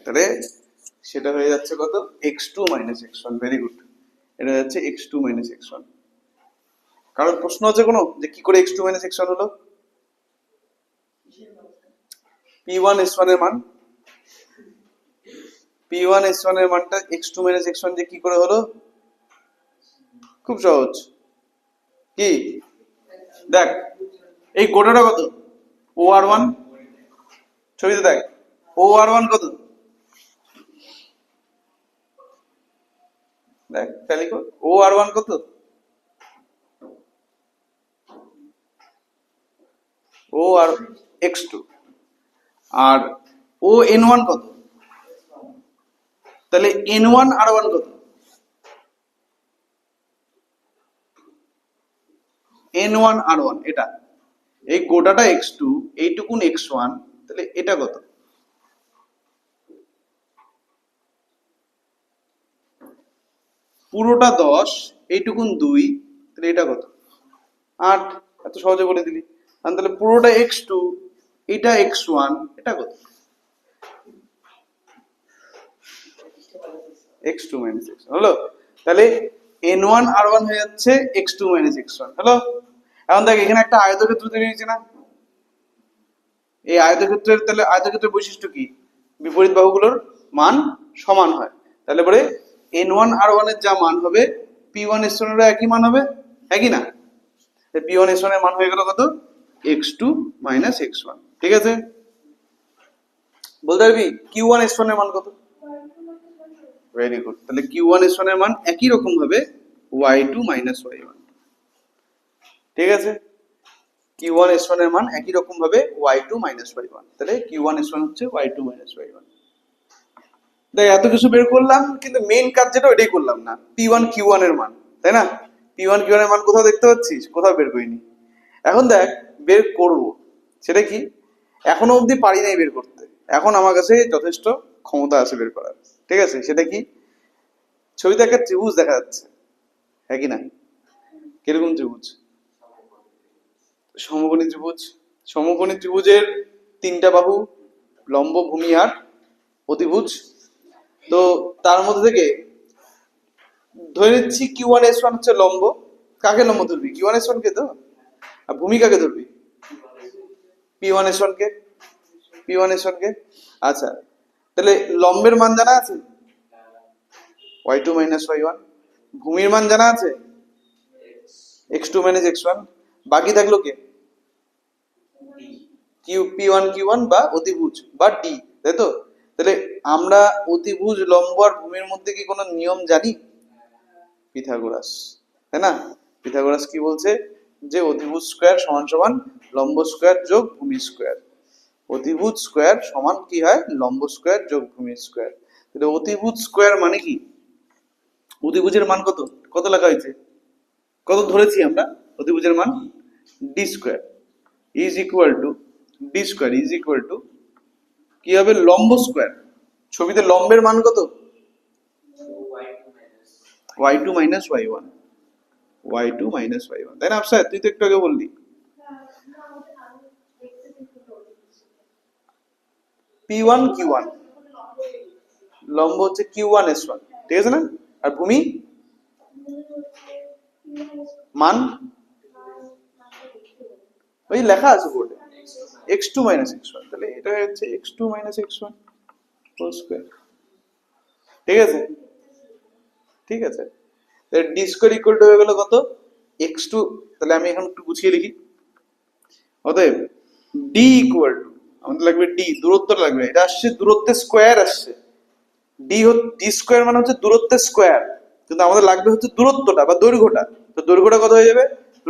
তাহলে সেটা হয়ে যাচ্ছে কত, x2 minus x1। Very good, এটা হয়ে যাচ্ছে x2 মাইনাস x1। কারণ প্রশ্ন আছে কোনো যে কি করে x2 মাইনাস x1 হলো? p1 s1 এর মান, p1 s1 এর মানটা x2 মাইনাস x1 যে কি করে হলো? খুব সহজ। কি দেখ, এই গোটাটা কত, OR1, ছবিতে দেখ OR1 কত, দেখ ট্যালি কর, OR1 কত, ও আর x2, আর ON1 কত, তাহলে N1 R1 কত, N1 R1 এটা, এই গোটাটা x2, এইটুকুন x1, তাহলে এটা কত, পুরোটা 10, এইটুকুন 2, তাহলে এটা কত, 8। এত সহজে বলে দিলি। তাহলে পুরোটা x2, এটা x1, এটা কত, x2 মাইনাস x1 হলো। তাহলে n1 r1 হয়ে যাচ্ছে x2 মাইনাস x1 হলো। এখন দেখ এখানে একটা আয়তক্ষেত্র তৈরি হয়েছে না, এই আয়তক্ষেত্রের, তাহলে আয়তক্ষেত্রের বৈশিষ্ট্য কি, বিপরীত বাহুগুলোর মান সমান হয়। তাহলে পরে n1 r1 এর যা মান হবে p1 s1 এর একই মান হবে, একই না? p1 s1 এর মান হয়ে গেল কত, x2 মাইনাস x1। ঠিক আছে, বলতে পারবি q1 s1 এর মান কত? ভেরি গুড, তাহলে q1 s1 এর মান একই রকম ভাবে y2 মাইনাস y1। ঠিক আছে, q1 s1 এর মান একই রকম ভাবে y2 মাইনাস y1, তাহলে q1 s1 হচ্ছে y2 মাইনাস y1। দেখ এত কিছু বের করলাম, কিন্তু মেইন কাজ যেটা ওইটাই করলাম না, p1 q1 এর মান, তাই না? p1 q1 এর মান কোথাও দেখতে পাচ্ছিস? কোথাও বের করিনি। এখন দেখ বের করব, সেটা কি, এখনো অবধি পারি নাই বের করতে, এখন আমার কাছে যথেষ্ট ক্ষমতা আছে বের করার। ঠিক আছে, সেটা কি, ছবিতে একটা ত্রিভুজ দেখা যাচ্ছে, হ্যাঁ কি না? কিরকম ত্রিভুজ? সমকোণী ত্রিভুজ। সমকোণী ত্রিভুজের তিনটা বাহু, লম্ব, ভূমি আর অতিভুজ। তো তার মধ্যে থেকে ধরে নিচ্ছি q1 s1 হচ্ছে লম্ব, কাকে লম্ব ধরবি, q1 s1 কে তো, আর ভূমি কাকে ধরবি, p1 s1 কে, p1 s1 কে। আচ্ছা, তাহলে লম্বের মান জানা আছে y2 মাইনাস y1, ভূমির মান জানা আছে x2 মাইনাস x1, বাকি থাকলো কে, p1 q1 বা অতিভুজ বা d, তাই তো? তাহলে আমরা অতিভুজ, লম্ব আর ভূমির মধ্যে কি কোনো নিয়ম জানি? পিথাগোরাস, তাই না? পিথাগোরাস কি বলছে, যে অতিভুজ স্কয়ার সমান সমান লম্ব স্কয়ার যোগ ভূমি স্কয়ার, অতিভুজ স্কয়ার সমান কি হয়, লম্ব স্কয়ার যোগ ভূমি স্কয়ার। তাহলে অতিভুজ স্কয়ার মানে কি, অতিভুজের মান কত, কত লেখা হয়েছে, কত ধরেছি আমরা, অতিভুজের মান d square is equal to, d square is equal to কি হবে, লম্ব স্কয়ার। ছবিতে লম্বের মান কত, y2 minus y1, y2 minus y1, তাই না? আফসার তুই তো একটু আগে বললি p1 q1, লম্ব হচ্ছে q1 s1, ঠিক আছে না? আর ভূমি মান ওই লেখা আছে বোর্ডে, x2 মাইনাস x1, তাহলে এটা হচ্ছে x2 minus x1 whole square. ঠিক আছে, ঠিক আছে, তাহলে d স্কয়ার ইকুয়াল টু হয়ে গেল কত, x2। তাহলে আমি এখন একটু গুছিয়ে লিখি, অতএব d ইকুয়াল টু, আমাদের লাগবে d, দূরত্বটা লাগবে, এটা আসছে দূরত্বের স্কয়ার আসছে, d স্কয়ার মানে হচ্ছে দূরত্বের স্কয়ার, কিন্তু আমাদের লাগবে হচ্ছে দূরত্বটা বা দৈর্ঘ্যটা। তো দৈর্ঘ্যটা কত হয়ে যাবে,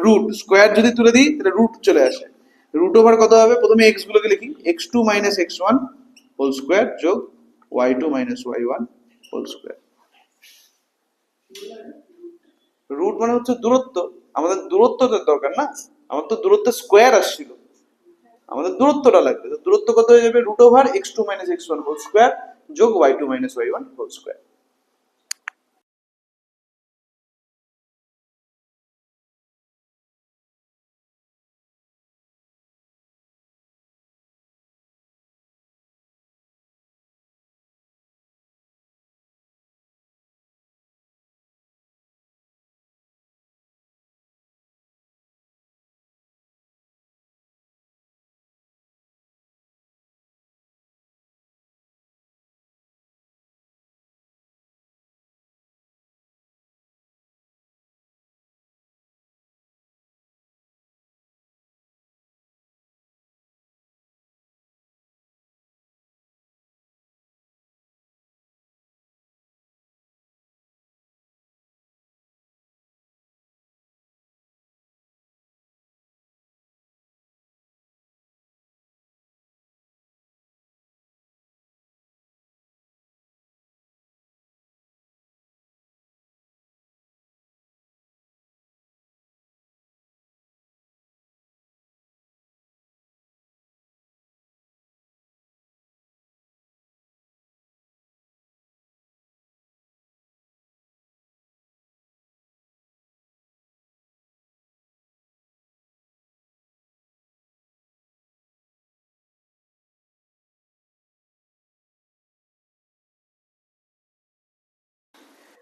রুট স্কয়ার যদি তুলে দিই তাহলে রুট চলে আসে, রুট ওভার কত হবে, প্রথমে x গুলোকে লিখি, x2 minus x1 whole square যোগ y2 minus y1 whole square. Root মানে হচ্ছে দূরত্ব, আমাদের দূরত্বটা দরকার না, আমার তো দূরত্বের স্কয়ার আসছিল, আমাদের দূরত্বটা লাগবে। তো দূরত্ব কত হয়ে যাবে, root over x2 minus x1 whole square যোগ y2 minus y1 whole square.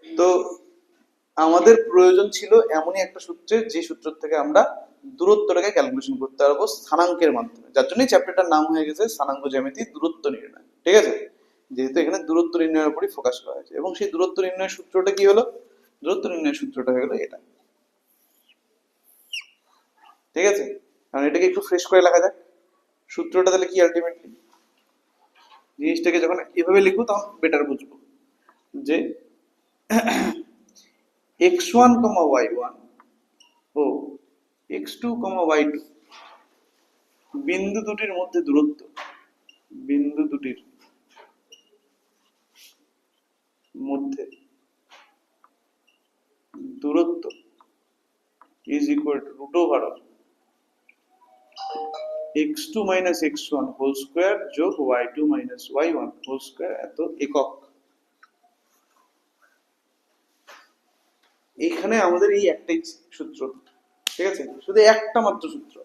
তো আমাদের প্রয়োজন ছিল এমনই একটা সূত্রের যে সূত্র থেকে আমরা দূরত্বটাকে ক্যালকুলেশন করতে পারবো স্থানাঙ্কের মাধ্যমে, যার জন্যই চ্যাপ্টারটার নাম হয়ে গেছে স্থানাঙ্ক জ্যামিতি দূরত্ব নির্ণয়। ঠিক আছে, যেহেতু এখানে দূরত্ব নির্ণয়ের উপরই ফোকাস করা হয়েছে। এবং সেই দূরত্ব নির্ণয়ের সূত্রটা কি হলো? দূরত্ব নির্ণয়ের সূত্রটা হয়ে গেলো এটা। ঠিক আছে, কারণ এটাকে একটু ফ্রেশ করে লেখা যাক সূত্রটা, তাহলে কি আলটিমেটলি জিনিসটাকে যখন এভাবে লিখবো তখন বেটার বুঝবো যে x1, y1 ও x2, y2 বিন্দু দুটির মধ্যে দূরত্ব, বিন্দু দুটির মধ্যে দূরত্ব is equal to root over of x2 minus x1 whole square যোগ y2 minus y1 whole square এত একক। এখানে আমাদের এই একটাই সূত্র, ঠিক আছে, শুধু একটা মাত্র সূত্র।